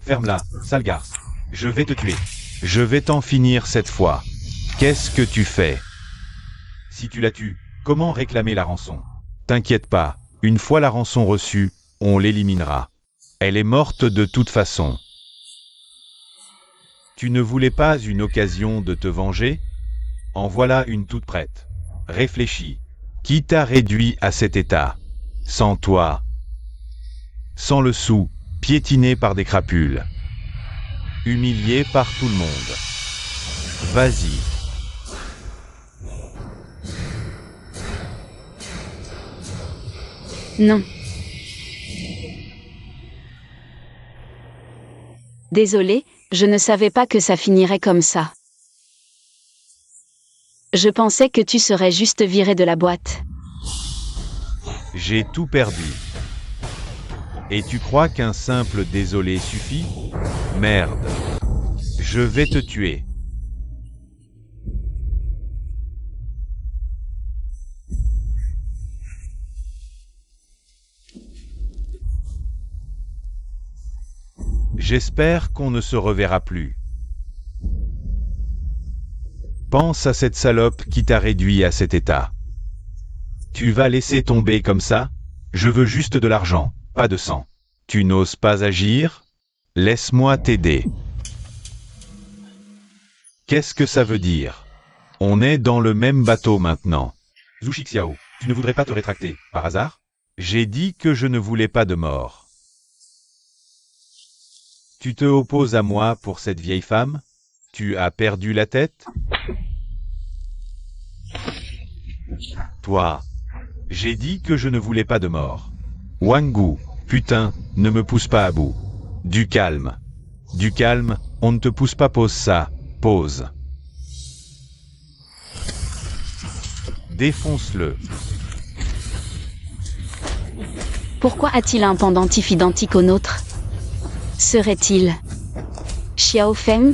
Ferme-la, sale garce. Je vais te tuer. Je vais t'en finir cette fois. Qu'est-ce que tu fais? Si tu la tues, comment réclamer la rançon? T'inquiète pas, une fois la rançon reçue, on l'éliminera. Elle est morte de toute façon. Tu ne voulais pas une occasion de te venger? En voilà une toute prête. Réfléchis. Qui t'a réduit à cet état? Sans toi. Sans le sou, piétiné par des crapules. Humilié par tout le monde. Vas-y. Non. Désolé, je ne savais pas que ça finirait comme ça. Je pensais que tu serais juste viré de la boîte. J'ai tout perdu. Et tu crois qu'un simple désolé suffit? Merde. Je vais te tuer. J'espère qu'on ne se reverra plus. Pense à cette salope qui t'a réduit à cet état. Tu vas laisser tomber comme ça? Je veux juste de l'argent, pas de sang. Tu n'oses pas agir? Laisse-moi t'aider. Qu'est-ce que ça veut dire? On est dans le même bateau maintenant. Zhu Xiao, tu ne voudrais pas te rétracter, par hasard? J'ai dit que je ne voulais pas de mort. Tu te opposes à moi pour cette vieille femme? Tu as perdu la tête? Toi. J'ai dit que je ne voulais pas de mort. Wangu, putain, ne me pousse pas à bout. Du calme. Du calme, on ne te pousse pas, pose ça. Pose. Défonce-le. Pourquoi a-t-il un pendentif identique au nôtre? Serait-il Xiao Feng?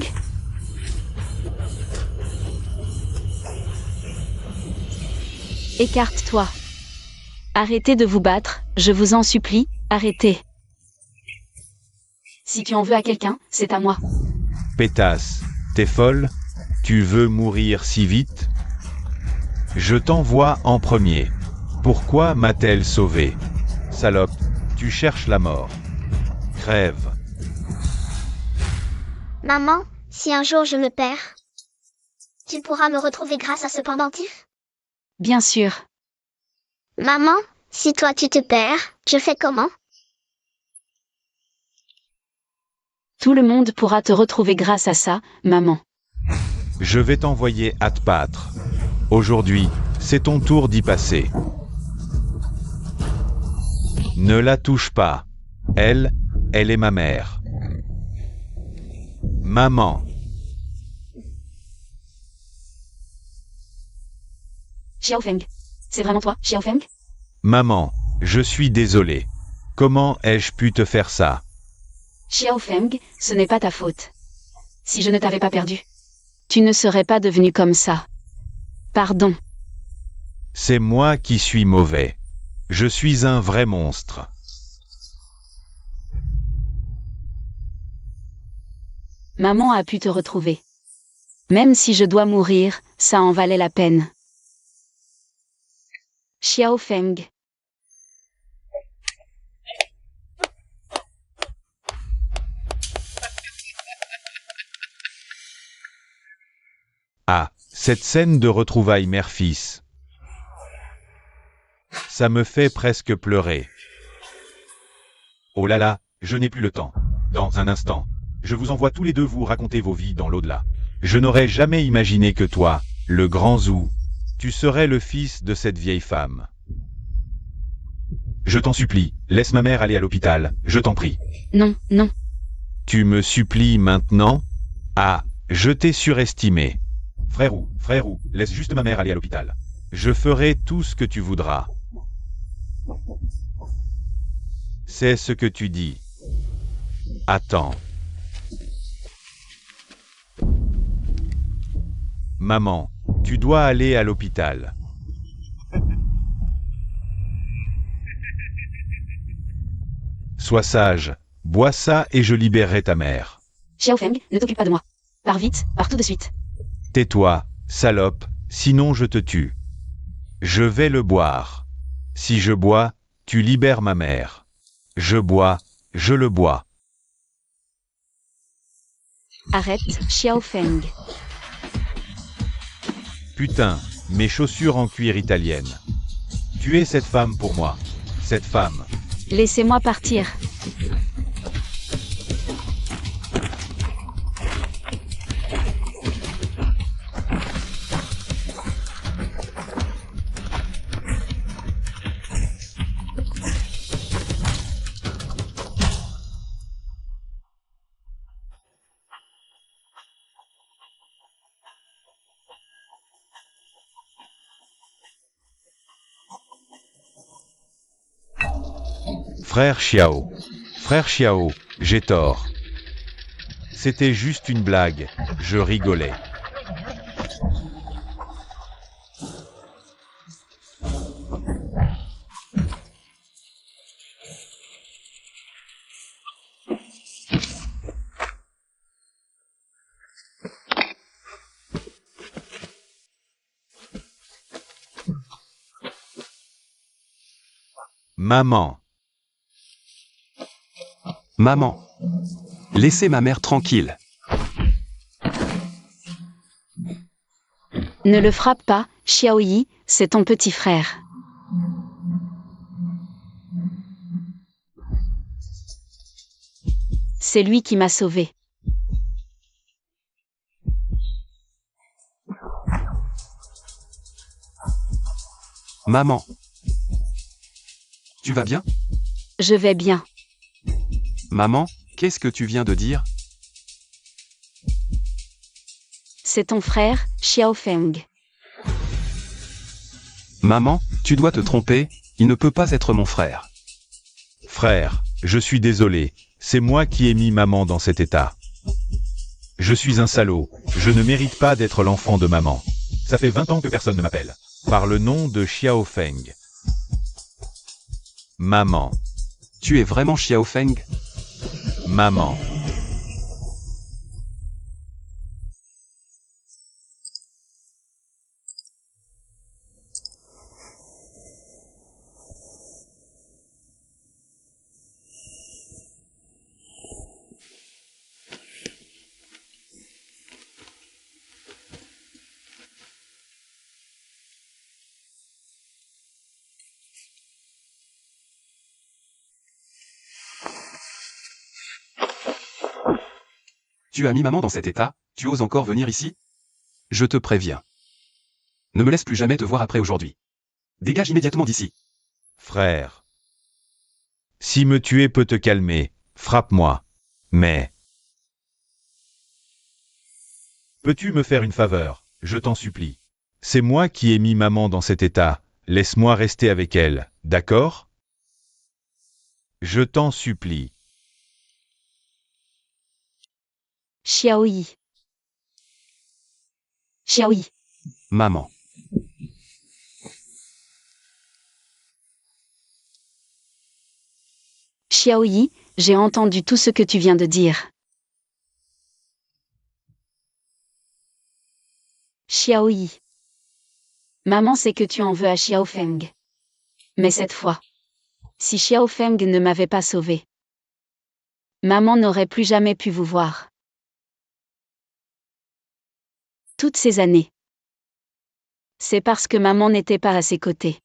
Écarte-toi. Arrêtez de vous battre, je vous en supplie, arrêtez. Si tu en veux à quelqu'un, c'est à moi. Pétasse, t'es folle? Tu veux mourir si vite? Je t'envoie en premier. Pourquoi m'a-t-elle sauvé? Salope, tu cherches la mort. Crève. Maman, si un jour je me perds, tu pourras me retrouver grâce à ce pendentif? Bien sûr. Maman, si toi tu te perds, je fais comment? Tout le monde pourra te retrouver grâce à ça, maman. Je vais t'envoyer à te battre. Aujourd'hui, c'est ton tour d'y passer. Ne la touche pas. Elle est ma mère. Maman. Xiao Feng. C'est vraiment toi, Xiao Feng? Maman, je suis désolé. Comment ai-je pu te faire ça? Xiao Feng, ce n'est pas ta faute. Si je ne t'avais pas perdu, tu ne serais pas devenu comme ça. Pardon. C'est moi qui suis mauvais. Je suis un vrai monstre. Maman a pu te retrouver. Même si je dois mourir, ça en valait la peine. Xiao Feng. Ah, cette scène de retrouvailles mère-fils. Ça me fait presque pleurer. Oh là là, je n'ai plus le temps. Dans un instant, je vous envoie tous les deux vous raconter vos vies dans l'au-delà. Je n'aurais jamais imaginé que toi, le grand Zhu, tu serais le fils de cette vieille femme. Je t'en supplie, laisse ma mère aller à l'hôpital, je t'en prie. Non, non. Tu me supplies maintenant? Ah, je t'ai surestimé. Frérou, laisse juste ma mère aller à l'hôpital. Je ferai tout ce que tu voudras. C'est ce que tu dis. Attends. Maman, tu dois aller à l'hôpital. Sois sage, bois ça et je libérerai ta mère. Xiao Feng, ne t'occupe pas de moi. Pars vite, pars tout de suite. Tais-toi, salope, sinon je te tue. Je vais le boire. Si je bois, tu libères ma mère. Je bois, je le bois. Arrête, Xiao Feng. Putain, mes chaussures en cuir italienne. Tu es cette femme pour moi. Cette femme. Laissez-moi partir. Frère Xiao. Frère Xiao, j'ai tort. C'était juste une blague, je rigolais. Maman. Maman. Laissez ma mère tranquille. Ne le frappe pas, Xiaoyi, c'est ton petit frère. C'est lui qui m'a sauvé. Maman. Tu vas bien? Je vais bien. Maman, qu'est-ce que tu viens de dire? C'est ton frère, Xiaofeng. Maman, tu dois te tromper, il ne peut pas être mon frère. Frère, je suis désolé, c'est moi qui ai mis maman dans cet état. Je suis un salaud, je ne mérite pas d'être l'enfant de maman. Ça fait 20 ans que personne ne m'appelle. Par le nom de Xiaofeng. Maman. Tu es vraiment Xiaofeng? Maman. Tu as mis maman dans cet état, tu oses encore venir ici? Je te préviens. Ne me laisse plus jamais te voir après aujourd'hui. Dégage immédiatement d'ici. Frère. Si me tuer peut te calmer, frappe-moi. Mais... Peux-tu me faire une faveur, je t'en supplie. C'est moi qui ai mis maman dans cet état, laisse-moi rester avec elle, d'accord? Je t'en supplie. Xiaoyi. Xiaoyi. Maman. Xiaoyi, j'ai entendu tout ce que tu viens de dire. Xiaoyi. Maman sait que tu en veux à Xiaofeng. Mais cette fois, si Xiaofeng ne m'avait pas sauvé, maman n'aurait plus jamais pu vous voir. Toutes ces années. C'est parce que maman n'était pas à ses côtés.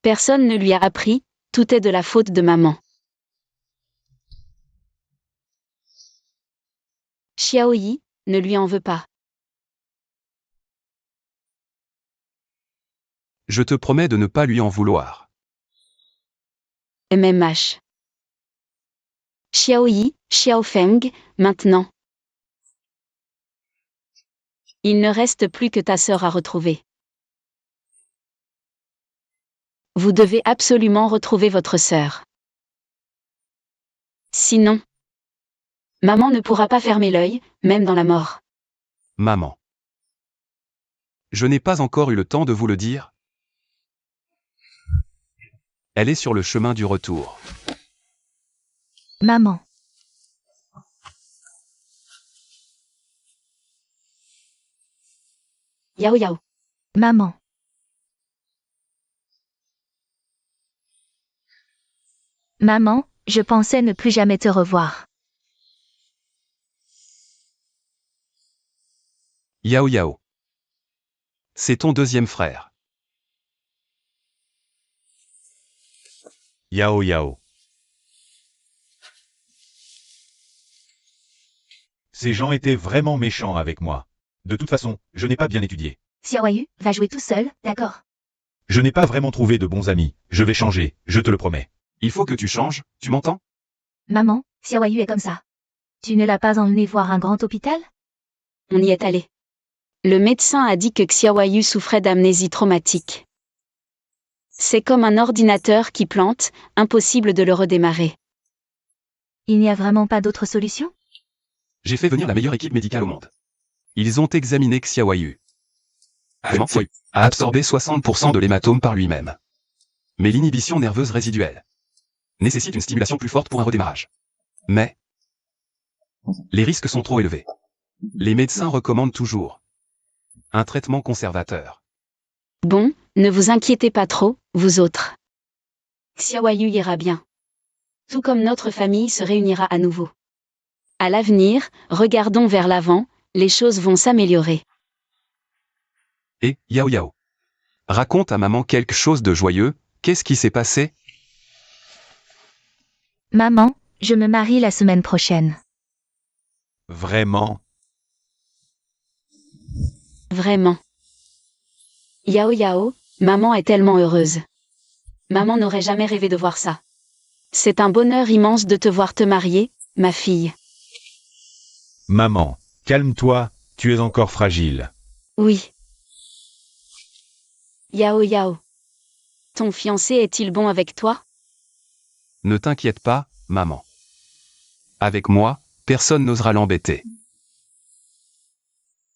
Personne ne lui a appris, tout est de la faute de maman. Xiaoyi, ne lui en veux pas. Je te promets de ne pas lui en vouloir. MMH. Xiaoyi, Xiaofeng, maintenant. Il ne reste plus que ta sœur à retrouver. Vous devez absolument retrouver votre sœur. Sinon, maman ne pourra pas fermer l'œil, même dans la mort. Maman. Je n'ai pas encore eu le temps de vous le dire. Elle est sur le chemin du retour. Maman. Yao Yao. Maman. Maman, je pensais ne plus jamais te revoir. Yao Yao. C'est ton deuxième frère. Yao Yao. Ces gens étaient vraiment méchants avec moi. De toute façon, je n'ai pas bien étudié. Xiaoyu, va jouer tout seul, d'accord? Je n'ai pas vraiment trouvé de bons amis. Je vais changer, je te le promets. Il faut que tu changes, tu m'entends? Maman, Xiaoyu est comme ça. Tu ne l'as pas emmené voir un grand hôpital? On y est allé. Le médecin a dit que Xiaoyu souffrait d'amnésie traumatique. C'est comme un ordinateur qui plante, impossible de le redémarrer. Il n'y a vraiment pas d'autre solution? J'ai fait venir la meilleure équipe médicale au monde. Ils ont examiné Xiaoyu. Xiaoyu a absorbé 60% de l'hématome par lui-même. Mais l'inhibition nerveuse résiduelle nécessite une stimulation plus forte pour un redémarrage. Mais les risques sont trop élevés. Les médecins recommandent toujours un traitement conservateur. Bon, ne vous inquiétez pas trop, vous autres. Xiaoyu ira bien. Tout comme notre famille se réunira à nouveau. À l'avenir, regardons vers l'avant, les choses vont s'améliorer. Et Yao Yao, raconte à maman quelque chose de joyeux, qu'est-ce qui s'est passé? Maman, je me marie la semaine prochaine. Vraiment? Vraiment. Yao Yao, maman est tellement heureuse. Maman n'aurait jamais rêvé de voir ça. C'est un bonheur immense de te voir te marier, ma fille. Maman, calme-toi, tu es encore fragile. Oui. Yao Yao. Ton fiancé est-il bon avec toi? Ne t'inquiète pas, maman. Avec moi, personne n'osera l'embêter.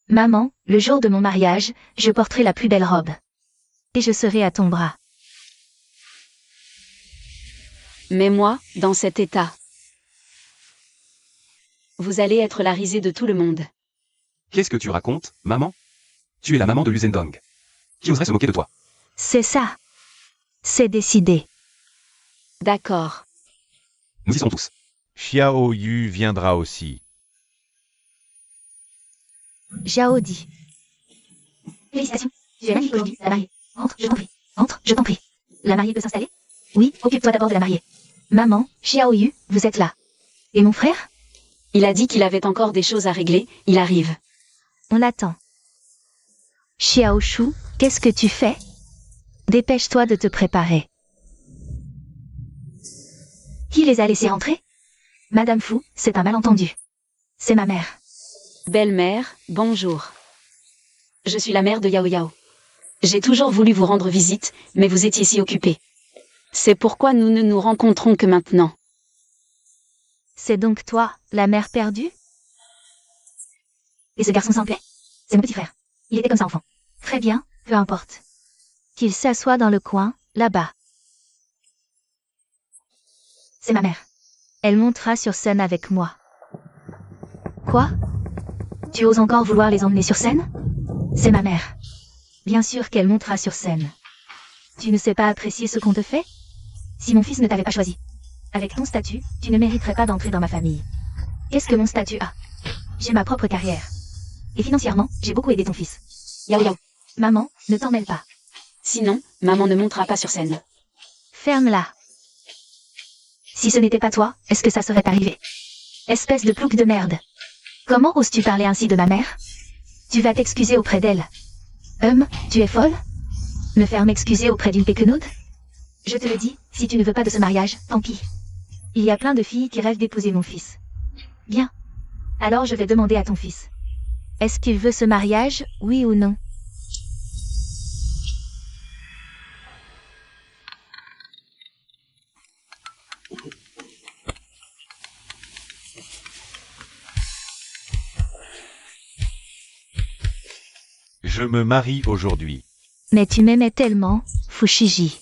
Maman, le jour de mon mariage, je porterai la plus belle robe. Et je serai à ton bras. Mais moi, dans cet état. Vous allez être la risée de tout le monde. Qu'est-ce que tu racontes, maman? Tu es la maman de Luzendong. Qui oserait se moquer de toi? C'est ça. C'est décidé. D'accord. Nous y sommes tous. Xiaoyu viendra aussi. Zhao dit. Félicitations. Tu es magnifique aujourd'hui, la mariée. Entre, je t'en prie. Entre, je t'en prie. La mariée peut s'installer? Oui, occupe-toi d'abord de la mariée. Maman, Xiaoyu, vous êtes là. Et mon frère? Il a dit qu'il avait encore des choses à régler, il arrive. On l'attend. Xiaoshu, qu'est-ce que tu fais? Dépêche-toi de te préparer. Qui les a laissés rentrer? Madame Fu, c'est un malentendu. C'est ma mère. Belle-mère, bonjour. Je suis la mère de Yao Yao. J'ai toujours voulu vous rendre visite, mais vous étiez si occupée. C'est pourquoi nous ne nous rencontrons que maintenant. C'est donc toi, la mère perdue? Et ce garçon s'en plaît? C'est mon petit frère. Il était comme ça enfant. Très bien, peu importe. Qu'il s'assoie dans le coin, là-bas. C'est ma mère. Elle montera sur scène avec moi. Quoi? Tu oses encore vouloir les emmener sur scène? C'est ma mère. Bien sûr qu'elle montera sur scène. Tu ne sais pas apprécier ce qu'on te fait? Si mon fils ne t'avait pas choisi. Avec ton statut, tu ne mériterais pas d'entrer dans ma famille. Qu'est-ce que mon statut a? J'ai ma propre carrière. Et financièrement, j'ai beaucoup aidé ton fils. Yao Yao. Maman, ne t'en mêle pas. Sinon, maman ne montera pas sur scène. Ferme-la. Si ce n'était pas toi, est-ce que ça serait arrivé? Espèce de plouc de merde. Comment oses-tu parler ainsi de ma mère? Tu vas t'excuser auprès d'elle. Tu es folle? Me faire m'excuser auprès d'une péquenaude? Je te le dis, si tu ne veux pas de ce mariage, tant pis. Il y a plein de filles qui rêvent d'épouser mon fils. Bien. Alors je vais demander à ton fils. Est-ce qu'il veut ce mariage, oui ou non? Je me marie aujourd'hui. Mais tu m'aimais tellement, Fushigi.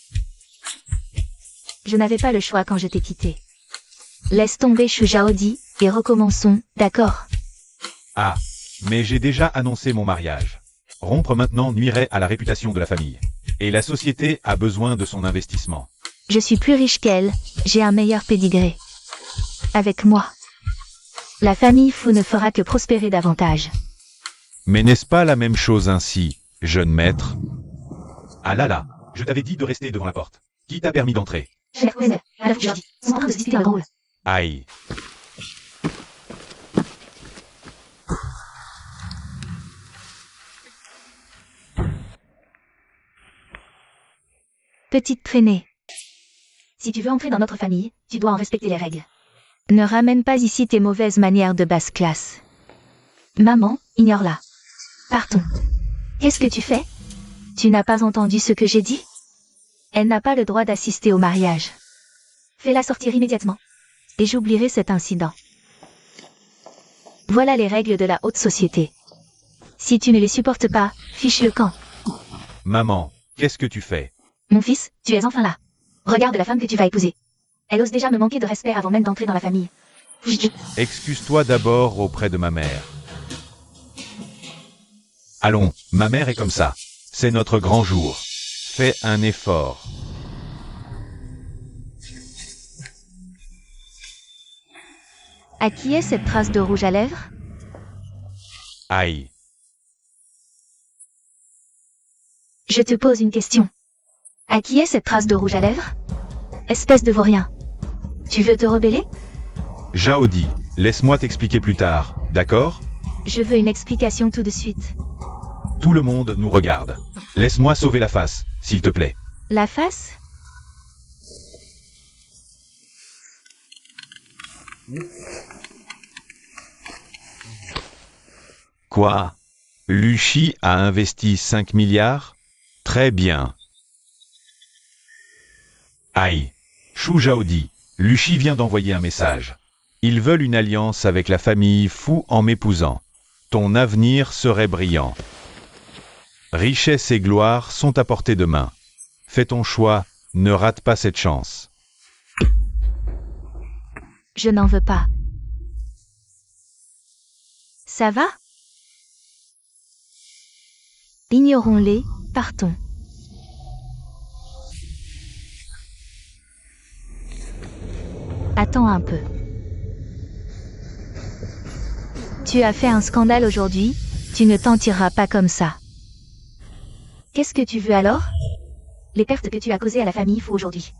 Je n'avais pas le choix quand je t'ai quitté. Laisse tomber Shujaodi, et recommençons, d'accord? Ah, mais j'ai déjà annoncé mon mariage. Rompre maintenant nuirait à la réputation de la famille. Et la société a besoin de son investissement. Je suis plus riche qu'elle, j'ai un meilleur pédigré. Avec moi. La famille Fu ne fera que prospérer davantage. Mais n'est-ce pas la même chose ainsi, jeune maître? Ah là là, je t'avais dit de rester devant la porte. Qui t'a permis d'entrer? Madame Fushigi, sont en train de se disputer dans le rôle. Aïe. Petite traînée. Si tu veux entrer dans notre famille, tu dois en respecter les règles. Ne ramène pas ici tes mauvaises manières de basse classe. Maman, ignore-la. Partons. Qu'est-ce que tu fais? Tu n'as pas entendu ce que j'ai dit? Elle n'a pas le droit d'assister au mariage. Fais-la sortir immédiatement. Et j'oublierai cet incident. Voilà les règles de la haute société. Si tu ne les supportes pas, fiche le camp. Maman, qu'est-ce que tu fais? Mon fils, tu es enfin là. Regarde la femme que tu vas épouser. Elle ose déjà me manquer de respect avant même d'entrer dans la famille. Excuse-toi d'abord auprès de ma mère. Allons, ma mère est comme ça. C'est notre grand jour. Fais un effort. À qui est cette trace de rouge à lèvres? Aïe. Je te pose une question. À qui est cette trace de rouge à lèvres? Espèce de vaurien. Tu veux te rebeller? Jaodi, laisse-moi t'expliquer plus tard, d'accord? Je veux une explication tout de suite. Tout le monde nous regarde. Laisse-moi sauver la face, s'il te plaît. La face? Quoi? Luchi a investi 5 milliards? Très bien. Aïe. Chou Jaodi, Luchi vient d'envoyer un message. Ils veulent une alliance avec la famille Fu en m'épousant. Ton avenir serait brillant. Richesse et gloire sont à portée de main. Fais ton choix, ne rate pas cette chance. Je n'en veux pas. Ça va? Ignorons-les, partons. Attends un peu. Tu as fait un scandale aujourd'hui, tu ne t'en tireras pas comme ça. Qu'est-ce que tu veux alors? Les pertes que tu as causées à la famille Fu aujourd'hui.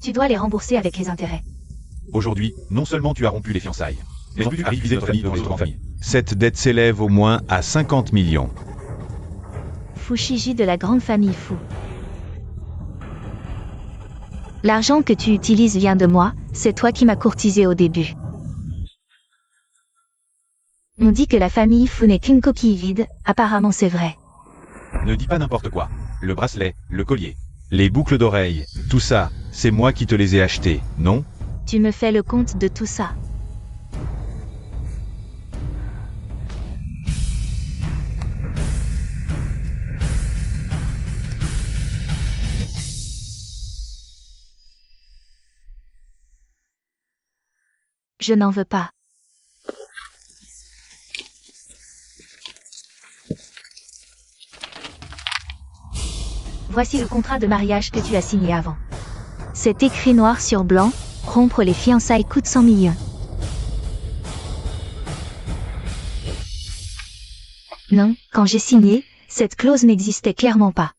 Tu dois les rembourser avec les intérêts. Aujourd'hui, non seulement tu as rompu les fiançailles, mais en plus tu as divisé notre famille dans les autres familles. Cette dette s'élève au moins à 50 millions. Fushigi de la grande famille Fu. L'argent que tu utilises vient de moi, c'est toi qui m'as courtisé au début. On dit que la famille Fu n'est qu'une coquille vide, apparemment c'est vrai. Ne dis pas n'importe quoi. Le bracelet, le collier, les boucles d'oreilles, tout ça, c'est moi qui te les ai achetés, non? Tu me fais le compte de tout ça. Je n'en veux pas. Voici le contrat de mariage que tu as signé avant. C'est écrit noir sur blanc, rompre les fiançailles coûte 100 millions. Non, quand j'ai signé, cette clause n'existait clairement pas.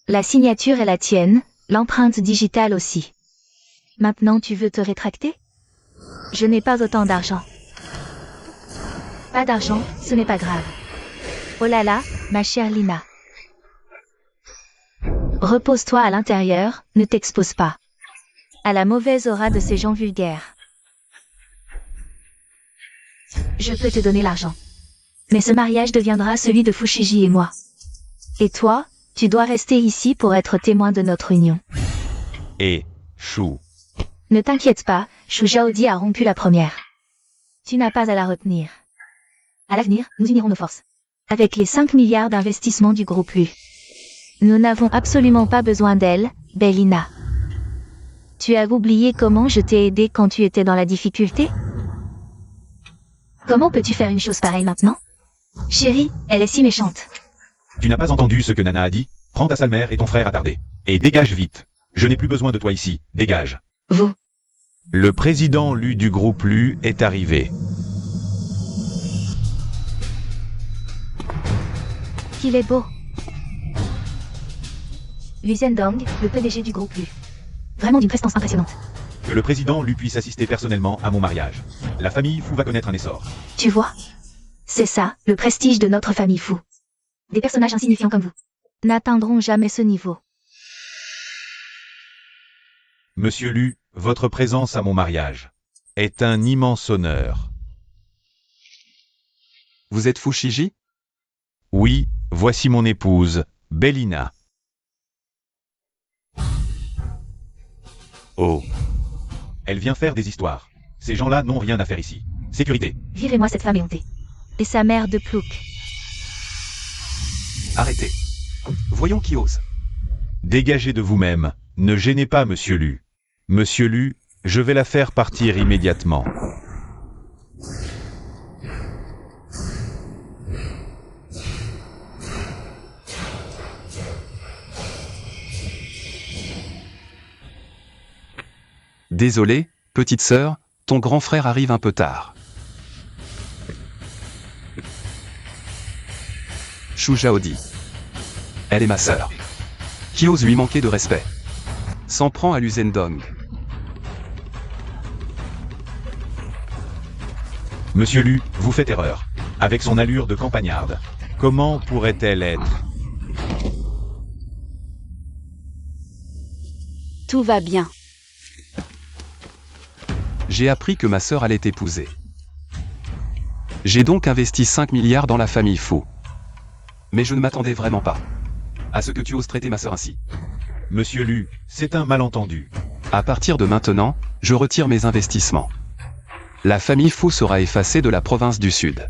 La signature est la tienne, l'empreinte digitale aussi. Maintenant tu veux te rétracter? Je n'ai pas autant d'argent. Pas d'argent, ce n'est pas grave. Oh là là, ma chère Lina. Repose-toi à l'intérieur, ne t'expose pas à la mauvaise aura de ces gens vulgaires. Je peux te donner l'argent. Mais ce mariage deviendra celui de Fushigi et moi. Et toi, tu dois rester ici pour être témoin de notre union. Et, Chou. Ne t'inquiète pas, Shu Jaodi a rompu la première. Tu n'as pas à la retenir. À l'avenir, nous unirons nos forces. Avec les 5 milliards d'investissements du groupe Lu. Nous n'avons absolument pas besoin d'elle, Bellina. Tu as oublié comment je t'ai aidé quand tu étais dans la difficulté? Comment peux-tu faire une chose pareille maintenant? Chérie, elle est si méchante. Tu n'as pas entendu ce que Nana a dit? Prends ta sale mère et ton frère attardé. Et dégage vite. Je n'ai plus besoin de toi ici, dégage. Vous. Le président Lu du groupe Lu est arrivé. Qu'il est beau. Lu Zhendong, le PDG du groupe Lu. Vraiment d'une prestance impressionnante. Que le président Lu puisse assister personnellement à mon mariage. La famille Fu va connaître un essor. Tu vois? C'est ça, le prestige de notre famille Fu. Des personnages insignifiants comme vous n'atteindront jamais ce niveau. Monsieur Lu, votre présence à mon mariage est un immense honneur. Vous êtes Fushigi? Oui, voici mon épouse, Bellina. Oh. Elle vient faire des histoires. Ces gens-là n'ont rien à faire ici. Sécurité. Virez-moi cette femme éhontée. Et sa mère de plouc. Arrêtez. Voyons qui ose. Dégagez de vous-même. Ne gênez pas Monsieur Lu. Monsieur Lu, je vais la faire partir immédiatement. Désolé, petite sœur, ton grand frère arrive un peu tard. Shu Zhaodi. Elle est ma sœur. Qui ose lui manquer de respect? S'en prend à Lu Zhendong. Monsieur Lu, vous faites erreur. Avec son allure de campagnarde. Comment pourrait-elle être? Tout va bien. J'ai appris que ma sœur allait t'épouser. J'ai donc investi 5 milliards dans la famille Fu. Mais je ne m'attendais vraiment pas à ce que tu oses traiter ma sœur ainsi. Monsieur Lu, c'est un malentendu. À partir de maintenant, je retire mes investissements. La famille Fu sera effacée de la province du Sud.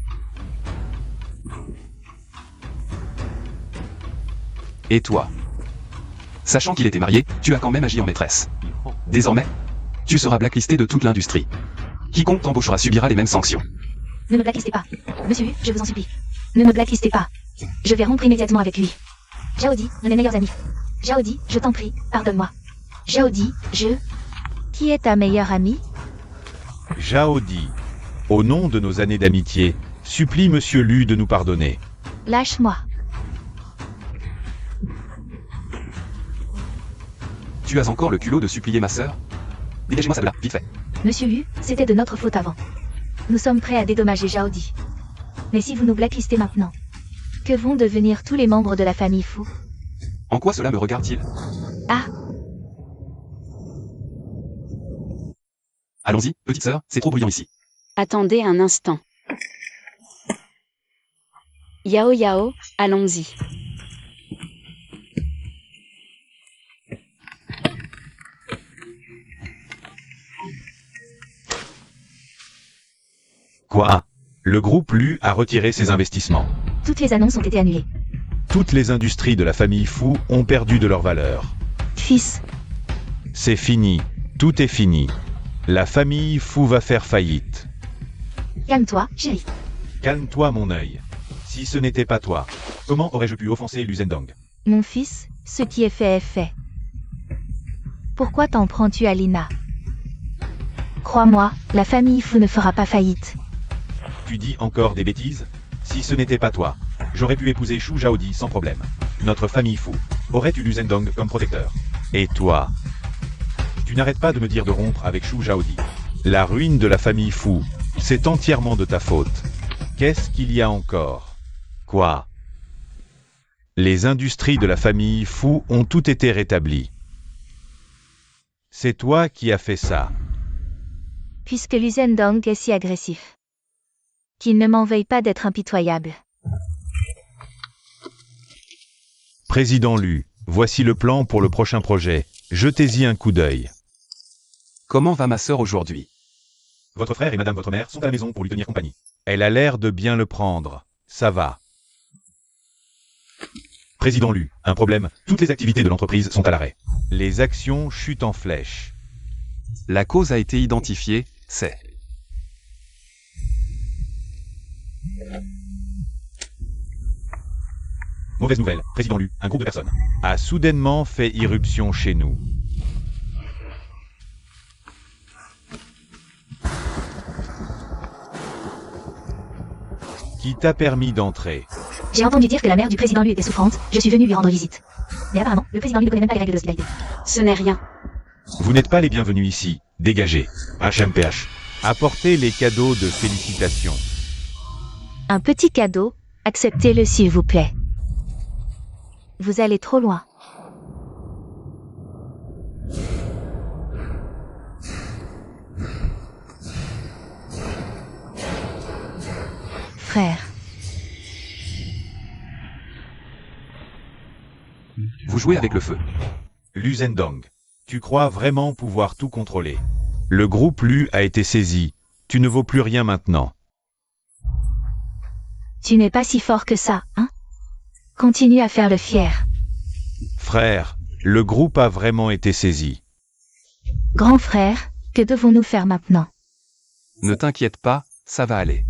Et toi? Sachant qu'il était marié, tu as quand même agi en maîtresse. Désormais, tu seras blacklisté de toute l'industrie. Quiconque t'embauchera subira les mêmes sanctions. Ne me blacklistez pas. Monsieur Wu, je vous en supplie. Ne me blacklistez pas. Je vais rompre immédiatement avec lui. Zhaodi, nous les meilleurs amis. Zhaodi, je t'en prie, pardonne-moi. Zhaodi, Qui est ta meilleure amie? Zhaodi, au nom de nos années d'amitié, supplie Monsieur Lu de nous pardonner. Lâche-moi. Tu as encore le culot de supplier ma sœur? Dégagez-moi ça de là, vite fait. Monsieur Wu, c'était de notre faute avant. Nous sommes prêts à dédommager Zhaodi. Mais si vous nous blacklistez maintenant, que vont devenir tous les membres de la famille Fu? En quoi cela me regarde-t-il? Ah, Allons-y, petite sœur, c'est trop bruyant ici. Attendez un instant. Yao Yao, allons-y. Quoi? Le groupe Lu a retiré ses investissements. toutes les annonces ont été annulées. Toutes les industries de la famille Fu ont perdu de leur valeur. Fils, C'est fini. Tout est fini. La famille Fu va faire faillite. calme-toi, chérie. Calme-toi mon œil. Si ce n'était pas toi, comment aurais-je pu offenser Lu Zhendong? Mon fils, ce qui est fait est fait. Pourquoi t'en prends-tu à Lina? Crois-moi, la famille Fu ne fera pas faillite. Tu dis encore des bêtises? Si ce n'était pas toi, j'aurais pu épouser Shu Zhaodi sans problème. Notre famille Fu aurait eu Lu Zhendong comme protecteur. Et toi? Tu n'arrêtes pas de me dire de rompre avec Shu Zhaodi. La ruine de la famille Fu, c'est entièrement de ta faute. Qu'est-ce qu'il y a encore? Quoi? Les industries de la famille Fu ont toutes été rétablies. C'est toi qui as fait ça. Puisque Lu Zhendong est si agressif. Qu'il ne m'en veuille pas d'être impitoyable. Président Lu, voici le plan pour le prochain projet. Jetez-y un coup d'œil. Comment va ma sœur aujourd'hui? Votre frère et madame votre mère sont à la maison pour lui tenir compagnie. Elle a l'air de bien le prendre. Ça va. Président Lu, un problème. Toutes les activités de l'entreprise sont à l'arrêt. Les actions chutent en flèche. La cause a été identifiée, c'est... Mauvaise nouvelle. Président Lu, un groupe de personnes a soudainement fait irruption chez nous. Qui t'a permis d'entrer? J'ai entendu dire que la mère du président Lu était souffrante, je suis venu lui rendre visite. Mais apparemment, le président Lu ne connaît même pas les règles d'hospitalité. Ce n'est rien. Vous n'êtes pas les bienvenus ici. Dégagez. HMPH. Apportez les cadeaux de félicitations. Un petit cadeau, acceptez-le s'il vous plaît. Vous allez trop loin. Frère, Vous jouez avec le feu. Lu Zhendong. Tu crois vraiment pouvoir tout contrôler. Le groupe Lu a été saisi. Tu ne vaux plus rien maintenant. Tu n'es pas si fort que ça, hein? Continue à faire le fier. Frère, le groupe a vraiment été saisi. Grand frère, que devons-nous faire maintenant? Ne t'inquiète pas, ça va aller.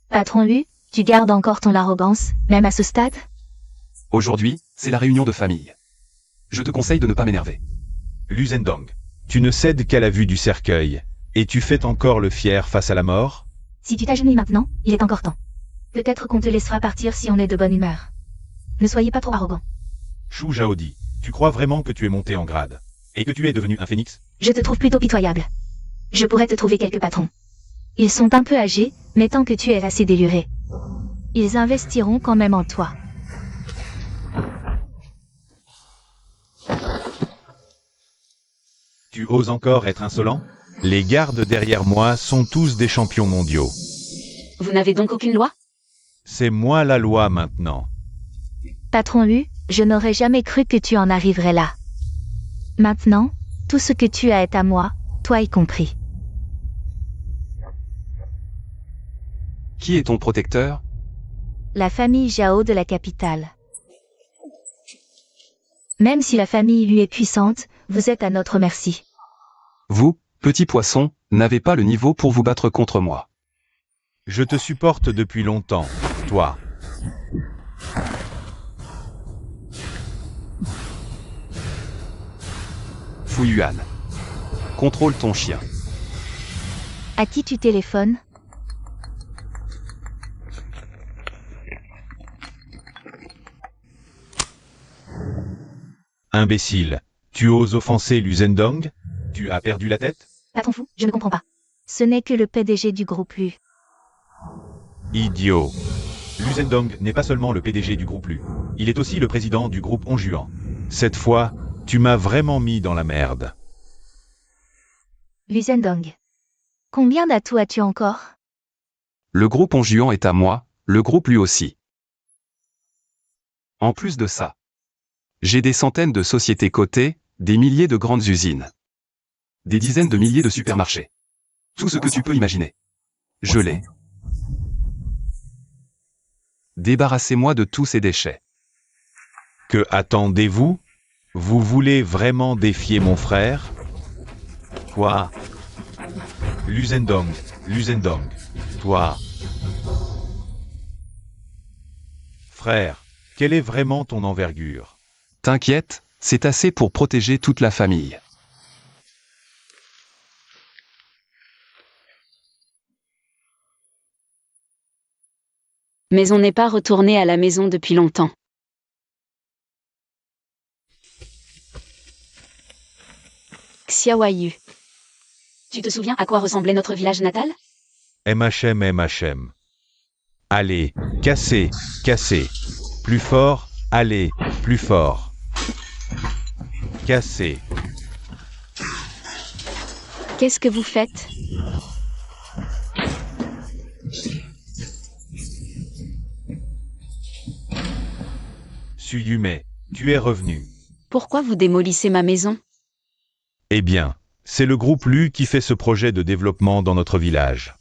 Patron Lu, tu gardes encore ton arrogance, même à ce stade? Aujourd'hui, c'est la réunion de famille. Je te conseille de ne pas m'énerver. Lu Zhendong, tu ne cèdes qu'à la vue du cercueil, et tu fais encore le fier face à la mort? Si tu t'agenouilles maintenant, il est encore temps. Peut-être qu'on te laissera partir si on est de bonne humeur. Ne soyez pas trop arrogant. Shu Zhaodi, tu crois vraiment que tu es monté en grade, et que tu es devenu un phénix? Je te trouve plutôt pitoyable. Je pourrais te trouver quelques patrons. Ils sont un peu âgés, mais tant que tu es assez déluré, ils investiront quand même en toi. Tu oses encore être insolent? Les gardes derrière moi sont tous des champions mondiaux. Vous n'avez donc aucune loi? C'est moi la loi maintenant. Patron Lu, je n'aurais jamais cru que tu en arriverais là. Maintenant, tout ce que tu as est à moi, toi y compris. Qui est ton protecteur? La famille Zhao de la capitale. Même si la famille Lu est puissante, vous êtes à notre merci. Vous, petit poisson, n'avez pas le niveau pour vous battre contre moi. Je te supporte depuis longtemps, toi. Fu Yuan. Contrôle ton chien. À qui tu téléphones? Imbécile, tu oses offenser Lu Zhendong? Tu as perdu la tête? Patron fou, je ne comprends pas. Ce n'est que le PDG du groupe Lu. Idiot. Lu Zhendong n'est pas seulement le PDG du groupe Lu. Il est aussi le président du groupe Onjuan. Cette fois, tu m'as vraiment mis dans la merde. Lu Zhendong. Combien d'atouts as-tu encore? Le groupe Onjuan est à moi, le groupe lui aussi. En plus de ça, j'ai des centaines de sociétés cotées, des milliers de grandes usines, des dizaines de milliers de supermarchés. Tout ce que tu peux imaginer. Je l'ai. Débarrassez-moi de tous ces déchets. Que attendez-vous? Vous voulez vraiment défier mon frère? Quoi? Lu Zhendong, toi. Frère, quelle est vraiment ton envergure? T'inquiète, c'est assez pour protéger toute la famille. Mais on n'est pas retourné à la maison depuis longtemps. Xiaoyu. Tu te souviens à quoi ressemblait notre village natal? MHM. Allez, cassez. Plus fort, allez, plus fort. Cassez. Qu'est-ce que vous faites? Suyume, tu es revenu. Pourquoi vous démolissez ma maison? Eh bien, c'est le groupe Lu qui fait ce projet de développement dans notre village.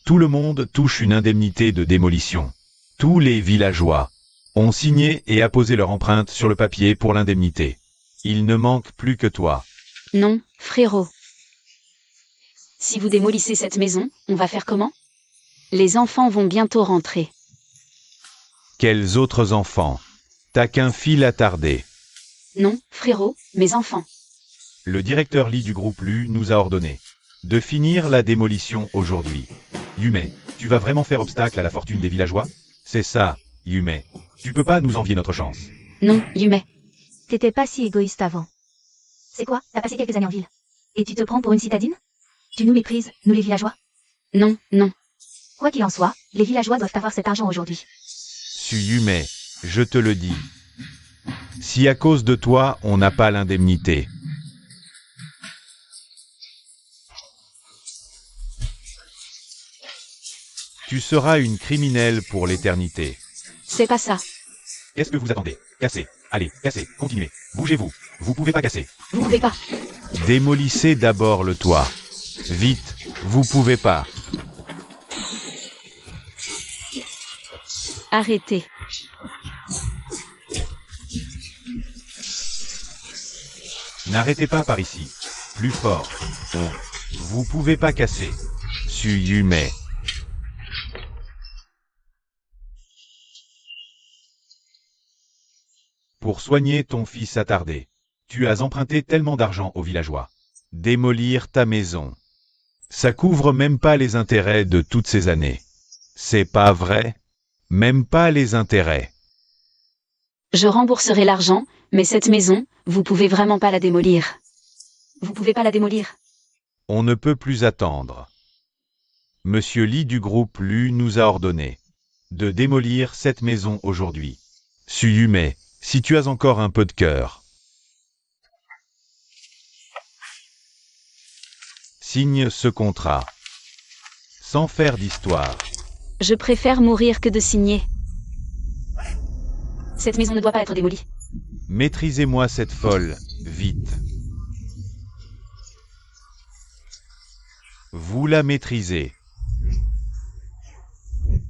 Tout le monde touche une indemnité de démolition. Tous les villageois ont signé et apposé leur empreinte sur le papier pour l'indemnité. Il ne manque plus que toi. Non, frérot. Si vous démolissez cette maison, on va faire comment? Les enfants vont bientôt rentrer. Quels autres enfants? T'as qu'un fil à tarder. Non, frérot, mes enfants. Le directeur Li du groupe Lu nous a ordonné de finir la démolition aujourd'hui. Yume, tu vas vraiment faire obstacle à la fortune des villageois? C'est ça, Yume. Tu peux pas nous envier notre chance. Non, Yume. T'étais pas si égoïste avant. C'est quoi? T'as passé quelques années en ville. Et tu te prends pour une citadine? Tu nous méprises, nous les villageois? Non. Quoi qu'il en soit, les villageois doivent avoir cet argent aujourd'hui. Suyume, je te le dis. Si à cause de toi, on n'a pas l'indemnité. Tu seras une criminelle pour l'éternité. C'est pas ça. Qu'est-ce que vous attendez? Cassez. Allez, cassez, continuez. Bougez-vous. Vous pouvez pas casser. Vous pouvez pas. Démolissez d'abord le toit. Vite, vous pouvez pas. Arrêtez. N'arrêtez pas par ici. Plus fort. Vous pouvez pas casser. Suyume. Pour soigner ton fils attardé. Tu as emprunté tellement d'argent aux villageois. Démolir ta maison. Ça couvre même pas les intérêts de toutes ces années. C'est pas vrai? Même pas les intérêts. Je rembourserai l'argent, mais cette maison, vous pouvez vraiment pas la démolir. Vous pouvez pas la démolir. On ne peut plus attendre. Monsieur Lee du groupe Lu nous a ordonné de démolir cette maison aujourd'hui. Suyume, si tu as encore un peu de cœur. Signe ce contrat. Sans faire d'histoire. Je préfère mourir que de signer. Cette maison ne doit pas être démolie. Maîtrisez-moi cette folle, vite. Vous la maîtrisez.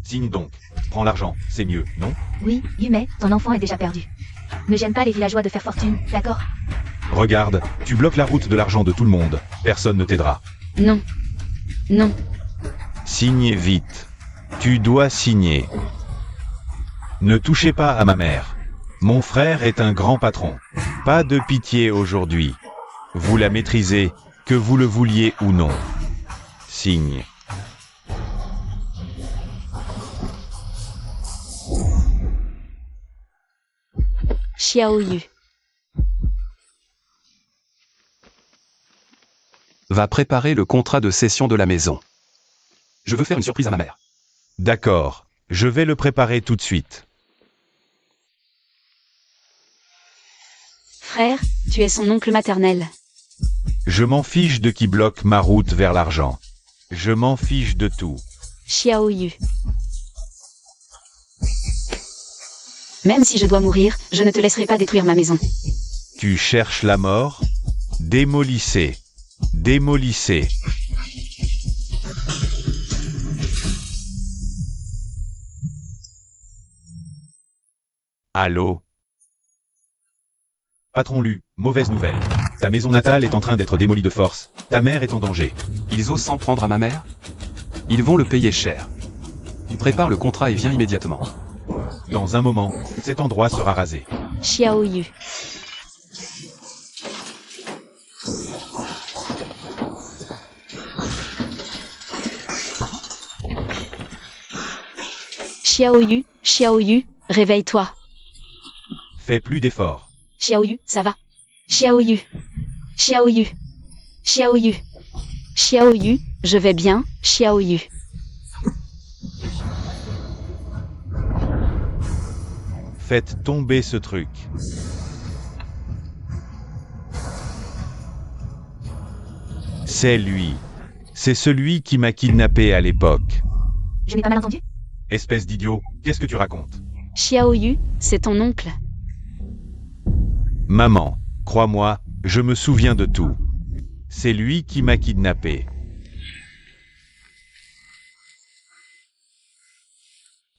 Signe donc. Prends l'argent, c'est mieux, non? Oui, Yume, ton enfant est déjà perdu. Ne gêne pas les villageois de faire fortune, d'accord? Regarde, tu bloques la route de l'argent de tout le monde. Personne ne t'aidera. Non. Non. Signe vite. Tu dois signer. Ne touchez pas à ma mère. Mon frère est un grand patron. Pas de pitié aujourd'hui. Vous la maîtrisez, que vous le vouliez ou non. Signe. Xiaoyu. Va préparer le contrat de cession de la maison. Je veux faire une surprise à ma mère. D'accord, je vais le préparer tout de suite. Frère, tu es son oncle maternel. Je m'en fiche de qui bloque ma route vers l'argent. Je m'en fiche de tout. Xiaoyu. Même si je dois mourir, je ne te laisserai pas détruire ma maison. Tu cherches la mort? Démolissez. Démolissez. Allô? Patron Lu, mauvaise nouvelle. Ta maison natale est en train d'être démolie de force. Ta mère est en danger. Ils osent s'en prendre à ma mère? Ils vont le payer cher. Prépare le contrat et viens immédiatement. Dans un moment, cet endroit sera rasé. Xiaoyu. Xiaoyu, Xiaoyu, réveille-toi. Fais plus d'efforts. Xiaoyu, ça va. Xiaoyu. Xiaoyu. Xiaoyu. Xiaoyu, je vais bien, Xiaoyu. Faites tomber ce truc. C'est lui. C'est celui qui m'a kidnappé à l'époque. Je n'ai pas mal entendu? Espèce d'idiot, qu'est-ce que tu racontes? Xiaoyu, c'est ton oncle. Maman, crois-moi, je me souviens de tout. C'est lui qui m'a kidnappé.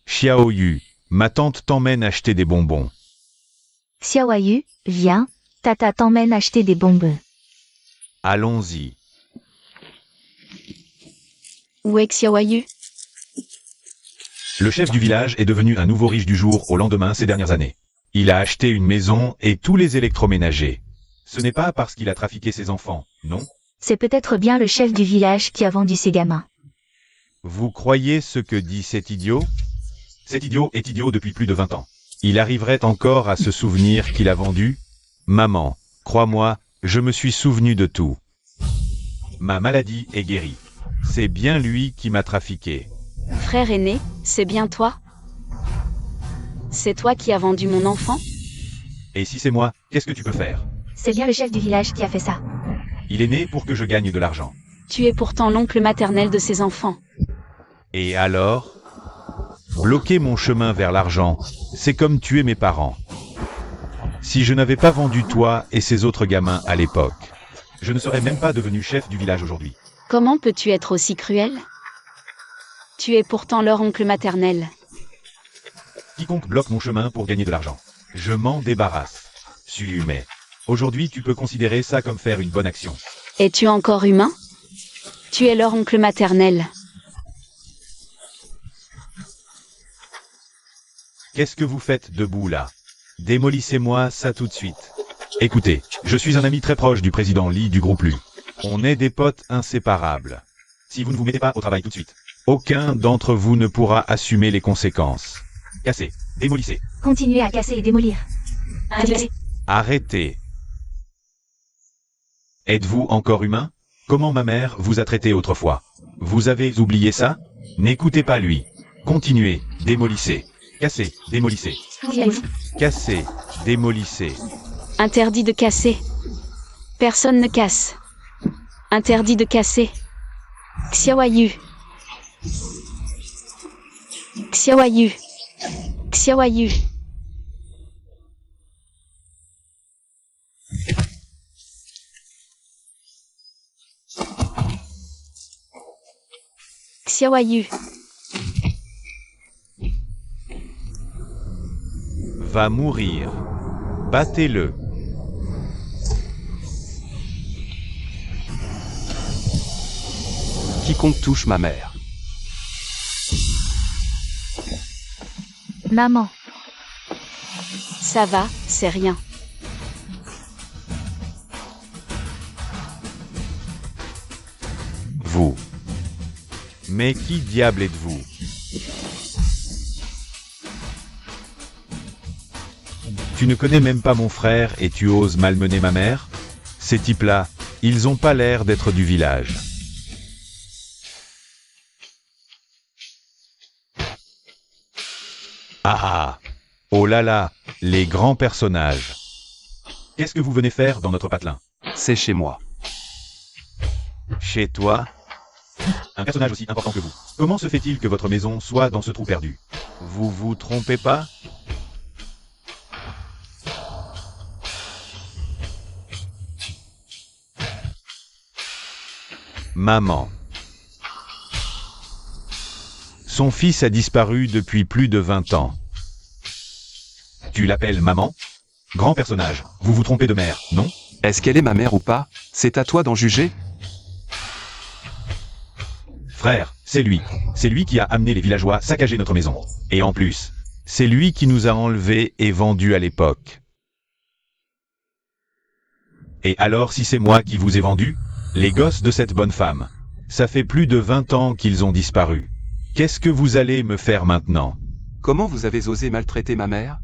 Xiaoyu, ma tante t'emmène acheter des bonbons. Xiaoyu, viens, tata t'emmène acheter des bonbons. Allons-y. Où est Xiaoyu? Le chef du village est devenu un nouveau riche du jour au lendemain ces dernières années. Il a acheté une maison et tous les électroménagers. Ce n'est pas parce qu'il a trafiqué ses enfants, non? C'est peut-être bien le chef du village qui a vendu ses gamins. Vous croyez ce que dit cet idiot? Cet idiot est idiot depuis plus de 20 ans. Il arriverait encore à se souvenir qu'il a vendu? Maman, crois-moi, je me suis souvenu de tout. Ma maladie est guérie. C'est bien lui qui m'a trafiqué. Frère aîné, c'est bien toi? C'est toi qui as vendu mon enfant? Et si c'est moi, qu'est-ce que tu peux faire? C'est bien le chef du village qui a fait ça. Il est né pour que je gagne de l'argent. Tu es pourtant l'oncle maternel de ses enfants. Et alors? Bloquer mon chemin vers l'argent, c'est comme tuer mes parents. Si je n'avais pas vendu toi et ces autres gamins à l'époque, je ne serais même pas devenu chef du village aujourd'hui. Comment peux-tu être aussi cruel? Tu es pourtant leur oncle maternel. Quiconque bloque mon chemin pour gagner de l'argent, je m'en débarrasse. Mais aujourd'hui tu peux considérer ça comme faire une bonne action. Es-tu encore humain? Tu es leur oncle maternel. Qu'est-ce que vous faites debout là? Démolissez-moi ça tout de suite. Écoutez, je suis un ami très proche du président Lee du groupe Lu. On est des potes inséparables. Si vous ne vous mettez pas au travail tout de suite, aucun d'entre vous ne pourra assumer les conséquences. Cassez, démolissez. Continuez à casser et démolir. Arrêtez. Êtes-vous encore humain? Comment ma mère vous a traité autrefois? Vous avez oublié ça? N'écoutez pas lui. Continuez, démolissez. Cassez, démolissez. Cassez, démolissez. Interdit de casser. Personne ne casse. Interdit de casser. Xiaoyu. Xiaoyu. Xiaoyu. Xiaoyu. Va mourir. Battez-le. Quiconque touche ma mère. Maman. Ça va, c'est rien. Vous. Mais qui diable êtes-vous? Tu ne connais même pas mon frère et tu oses malmener ma mère? Ces types-là, ils ont pas l'air d'être du village. Ah ah! Oh là là, les grands personnages. Qu'est-ce que vous venez faire dans notre patelin? C'est chez moi. Chez toi? Un personnage aussi important que vous. Comment se fait-il que votre maison soit dans ce trou perdu? Vous vous trompez pas? Maman. Son fils a disparu depuis plus de 20 ans. Tu l'appelles maman? Grand personnage, vous vous trompez de mère, non? Est-ce qu'elle est ma mère ou pas? C'est à toi d'en juger? Frère, c'est lui. C'est lui qui a amené les villageois saccager notre maison. Et en plus, c'est lui qui nous a enlevés et vendus à l'époque. Et alors si c'est moi qui vous ai vendus? Les gosses de cette bonne femme. Ça fait plus de 20 ans qu'ils ont disparu. Qu'est-ce que vous allez me faire maintenant? Comment vous avez osé maltraiter ma mère?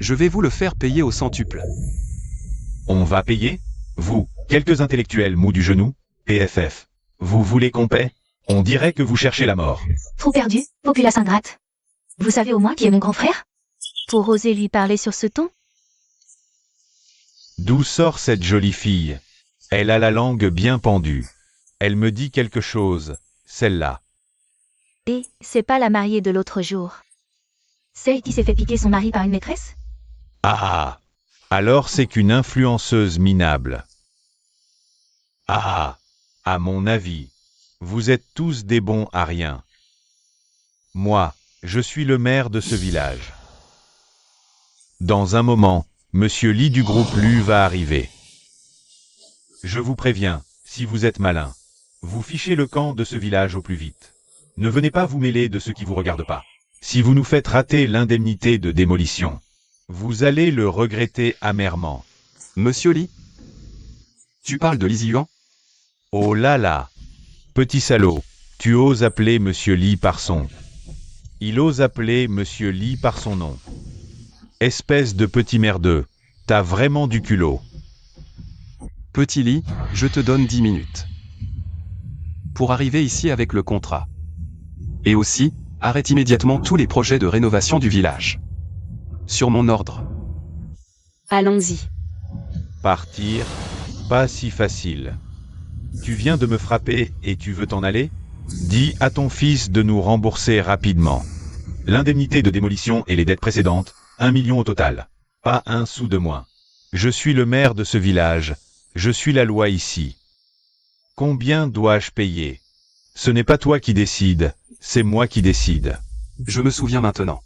Je vais vous le faire payer au centuple. On va payer? Vous, quelques intellectuels mous du genou? PFF. Vous voulez qu'on paie? On dirait que vous cherchez la mort. Trou perdu, populace ingrate. Vous savez au moins qui est mon grand frère? Pour oser lui parler sur ce ton? D'où sort cette jolie fille? Elle a la langue bien pendue. Elle me dit quelque chose, celle-là. Et c'est pas la mariée de l'autre jour. Celle qui s'est fait piquer son mari par une maîtresse? Ah! Alors c'est qu'une influenceuse minable. Ah! À mon avis, vous êtes tous des bons à rien. Moi, je suis le maire de ce village. Dans un moment, Monsieur Lee du groupe Lu va arriver. Je vous préviens, si vous êtes malin, vous fichez le camp de ce village au plus vite. Ne venez pas vous mêler de ce qui vous regarde pas. Si vous nous faites rater l'indemnité de démolition, vous allez le regretter amèrement. Monsieur Lee? Tu parles de Lee Yuan? Oh là là! Petit salaud, tu oses appeler Monsieur Lee par son. Il ose appeler Monsieur Lee par son nom. Espèce de petit merdeux, t'as vraiment du culot. Petit Lee, je te donne 10 minutes. Pour arriver ici avec le contrat. Et aussi, arrête immédiatement tous les projets de rénovation du village. Sur mon ordre. Allons-y. Partir? Pas si facile. Tu viens de me frapper et tu veux t'en aller? Dis à ton fils de nous rembourser rapidement. L'indemnité de démolition et les dettes précédentes, 1 million au total. Pas un sou de moins. Je suis le maire de ce village. Je suis la loi ici. Combien dois-je payer? Ce n'est pas toi qui décides, c'est moi qui décide. Je me souviens maintenant.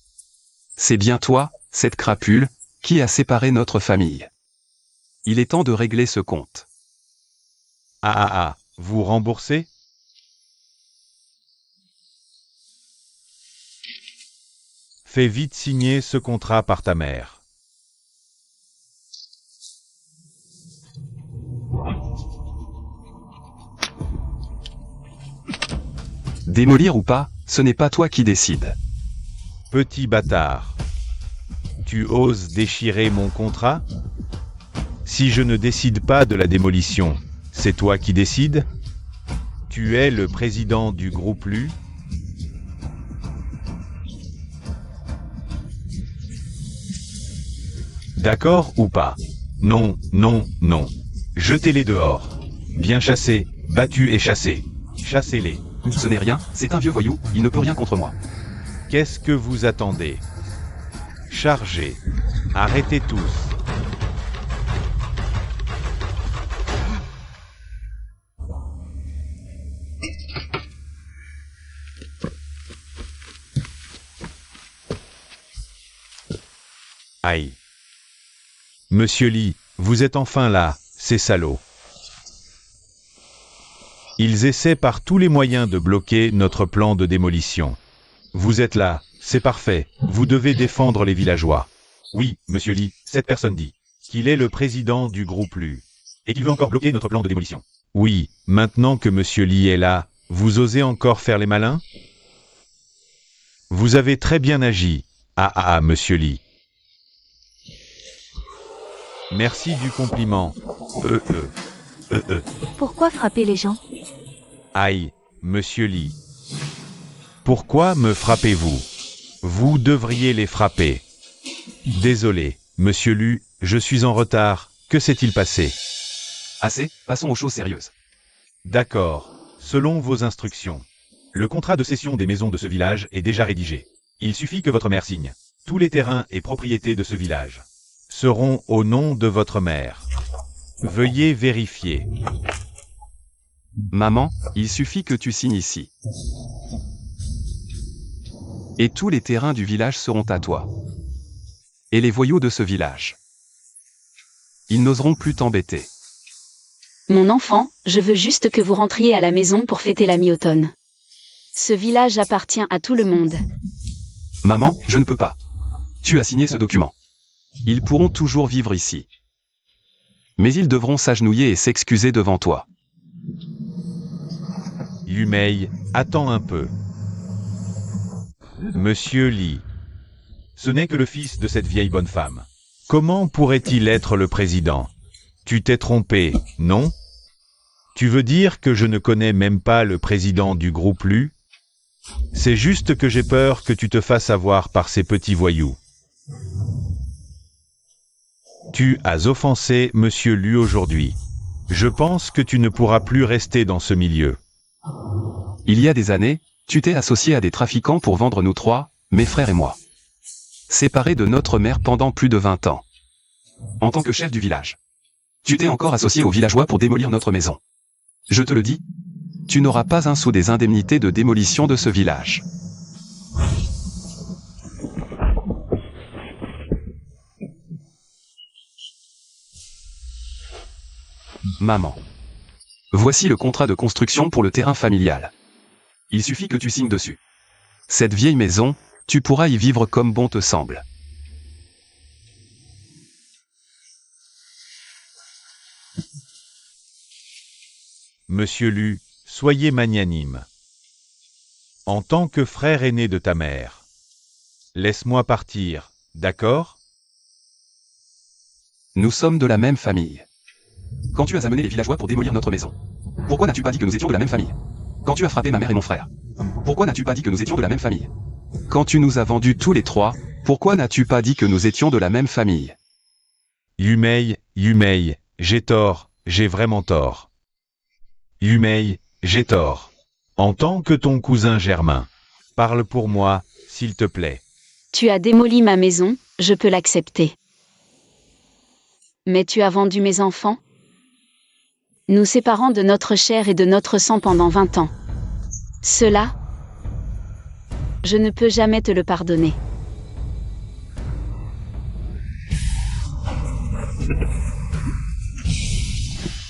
C'est bien toi, cette crapule, qui a séparé notre famille. Il est temps de régler ce compte. Vous remboursez? Fais vite signer ce contrat par ta mère. Démolir ou pas, ce n'est pas toi qui décides. Petit bâtard. Tu oses déchirer mon contrat? Si je ne décide pas de la démolition, c'est toi qui décides? Tu es le président du groupe LU? D'accord ou pas? Non, non, non. Jetez-les dehors. Bien chassés, battus et chassés. Chassez-les. Ce n'est rien, c'est un vieux voyou, il ne peut rien contre moi. Qu'est-ce que vous attendez? Chargez. Arrêtez tous. Aïe. Monsieur Lee, vous êtes enfin là, ces salauds. Ils essaient par tous les moyens de bloquer notre plan de démolition. Vous êtes là, c'est parfait, vous devez défendre les villageois. Oui, monsieur Lee, cette personne dit qu'il est le président du groupe LU. Et qu'il veut encore bloquer notre plan de démolition. Oui, maintenant que monsieur Lee est là, vous osez encore faire les malins? Vous avez très bien agi. Monsieur Lee. Merci du compliment. Pourquoi frapper les gens? Aïe, monsieur Lee. Pourquoi me frappez-vous? Vous devriez les frapper. Désolé, monsieur Lu, je suis en retard. Que s'est-il passé? Assez, passons aux choses sérieuses. D'accord, selon vos instructions. Le contrat de cession des maisons de ce village est déjà rédigé. Il suffit que votre mère signe. Tous les terrains et propriétés de ce village seront au nom de votre mère. Veuillez vérifier. Maman, il suffit que tu signes ici. Et tous les terrains du village seront à toi. Et les voyous de ce village. Ils n'oseront plus t'embêter. Mon enfant, je veux juste que vous rentriez à la maison pour fêter la mi-automne. Ce village appartient à tout le monde. Maman, je ne peux pas. Tu as signé ce document. Ils pourront toujours vivre ici. Mais ils devront s'agenouiller et s'excuser devant toi. Yumei, attends un peu. Monsieur Lee. Ce n'est que le fils de cette vieille bonne femme. Comment pourrait-il être le président? Tu t'es trompé, non? Tu veux dire que je ne connais même pas le président du groupe LU? C'est juste que j'ai peur que tu te fasses avoir par ces petits voyous. Tu as offensé Monsieur Lu aujourd'hui. Je pense que tu ne pourras plus rester dans ce milieu. Il y a des années, tu t'es associé à des trafiquants pour vendre nous trois, mes frères et moi. Séparés de notre mère pendant plus de 20 ans. En tant que chef du village. Tu t'es encore associé aux villageois pour démolir notre maison. Je te le dis, tu n'auras pas un sou des indemnités de démolition de ce village. Maman. Voici le contrat de construction pour le terrain familial. Il suffit que tu signes dessus. Cette vieille maison, tu pourras y vivre comme bon te semble. Monsieur Lu, soyez magnanime. En tant que frère aîné de ta mère, laisse-moi partir, d'accord? Nous sommes de la même famille. Quand tu as amené les villageois pour démolir notre maison, pourquoi n'as-tu pas dit que nous étions de la même famille? Quand tu as frappé ma mère et mon frère, pourquoi n'as-tu pas dit que nous étions de la même famille? Quand tu nous as vendus tous les trois, pourquoi n'as-tu pas dit que nous étions de la même famille? Yumei, j'ai tort, j'ai vraiment tort. Yumei, j'ai tort. En tant que ton cousin germain, parle pour moi, s'il te plaît. Tu as démoli ma maison, je peux l'accepter. Mais tu as vendu mes enfants? Nous séparant de notre chair et de notre sang pendant 20 ans. Cela, je ne peux jamais te le pardonner.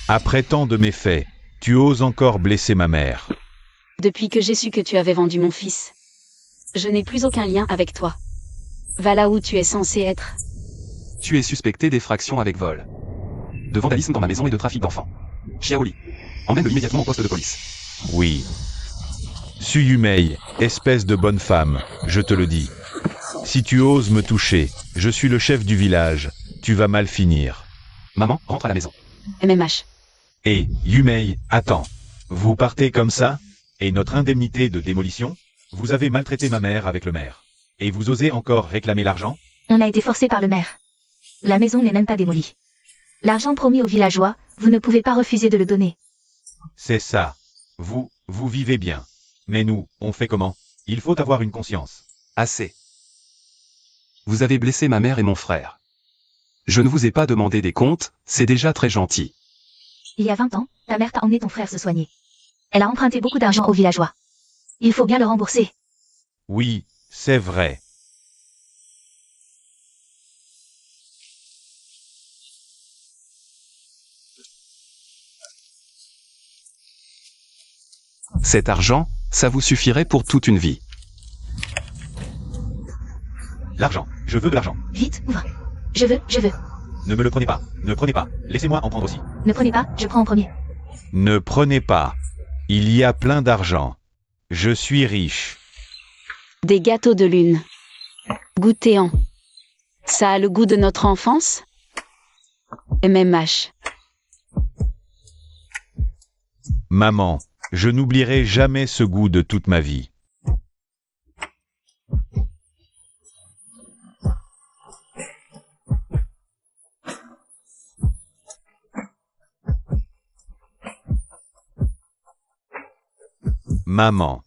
Après tant de méfaits, tu oses encore blesser ma mère. Depuis que j'ai su que tu avais vendu mon fils, je n'ai plus aucun lien avec toi. Va là où tu es censé être. Tu es suspecté d'effraction avec vol, de vandalisme dans ma maison et de trafic d'enfants. Xiaoli, emmène-le immédiatement au poste de police. Oui. Su Yumei, espèce de bonne femme, je te le dis. Si tu oses me toucher, je suis le chef du village, tu vas mal finir. Maman, rentre à la maison. MMH. Et, Yumei, attends. Vous partez comme ça? Et notre indemnité de démolition? Vous avez maltraité ma mère avec le maire. Et vous osez encore réclamer l'argent? On a été forcé par le maire. La maison n'est même pas démolie. L'argent promis aux villageois, vous ne pouvez pas refuser de le donner. C'est ça. Vous vivez bien. Mais nous, on fait comment? Il faut avoir une conscience. Assez. Vous avez blessé ma mère et mon frère. Je ne vous ai pas demandé des comptes, c'est déjà très gentil. Il y a 20 ans, ta mère t'a emmené ton frère se soigner. Elle a emprunté beaucoup d'argent aux villageois. Il faut bien le rembourser. Oui, c'est vrai. Cet argent, ça vous suffirait pour toute une vie. L'argent. Je veux de l'argent. Vite, ouvre. Je veux. Ne me le prenez pas. Ne prenez pas. Laissez-moi en prendre aussi. Ne prenez pas, je prends en premier. Ne prenez pas. Il y a plein d'argent. Je suis riche. Des gâteaux de lune. Goûtéant. Ça a le goût de notre enfance? MMH. Maman, je n'oublierai jamais ce goût de toute ma vie. Maman,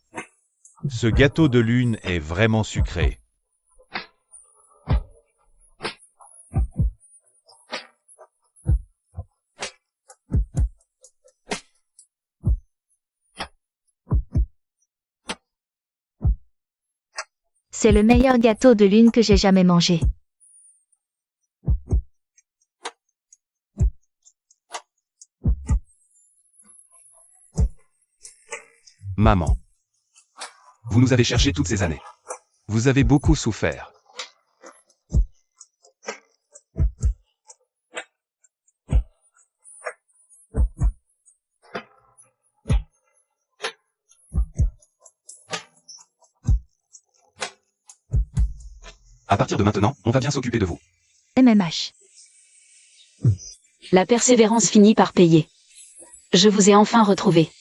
ce gâteau de lune est vraiment sucré. C'est le meilleur gâteau de lune que j'ai jamais mangé. Maman. Vous nous avez cherchés toutes ces années. Vous avez beaucoup souffert. À partir de maintenant, on va bien s'occuper de vous. MMH. La persévérance finit par payer. Je vous ai enfin retrouvé.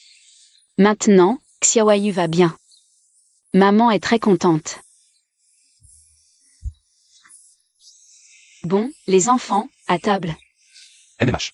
Maintenant, Xiaoyu va bien. Maman est très contente. Bon, les enfants, à table. MMH.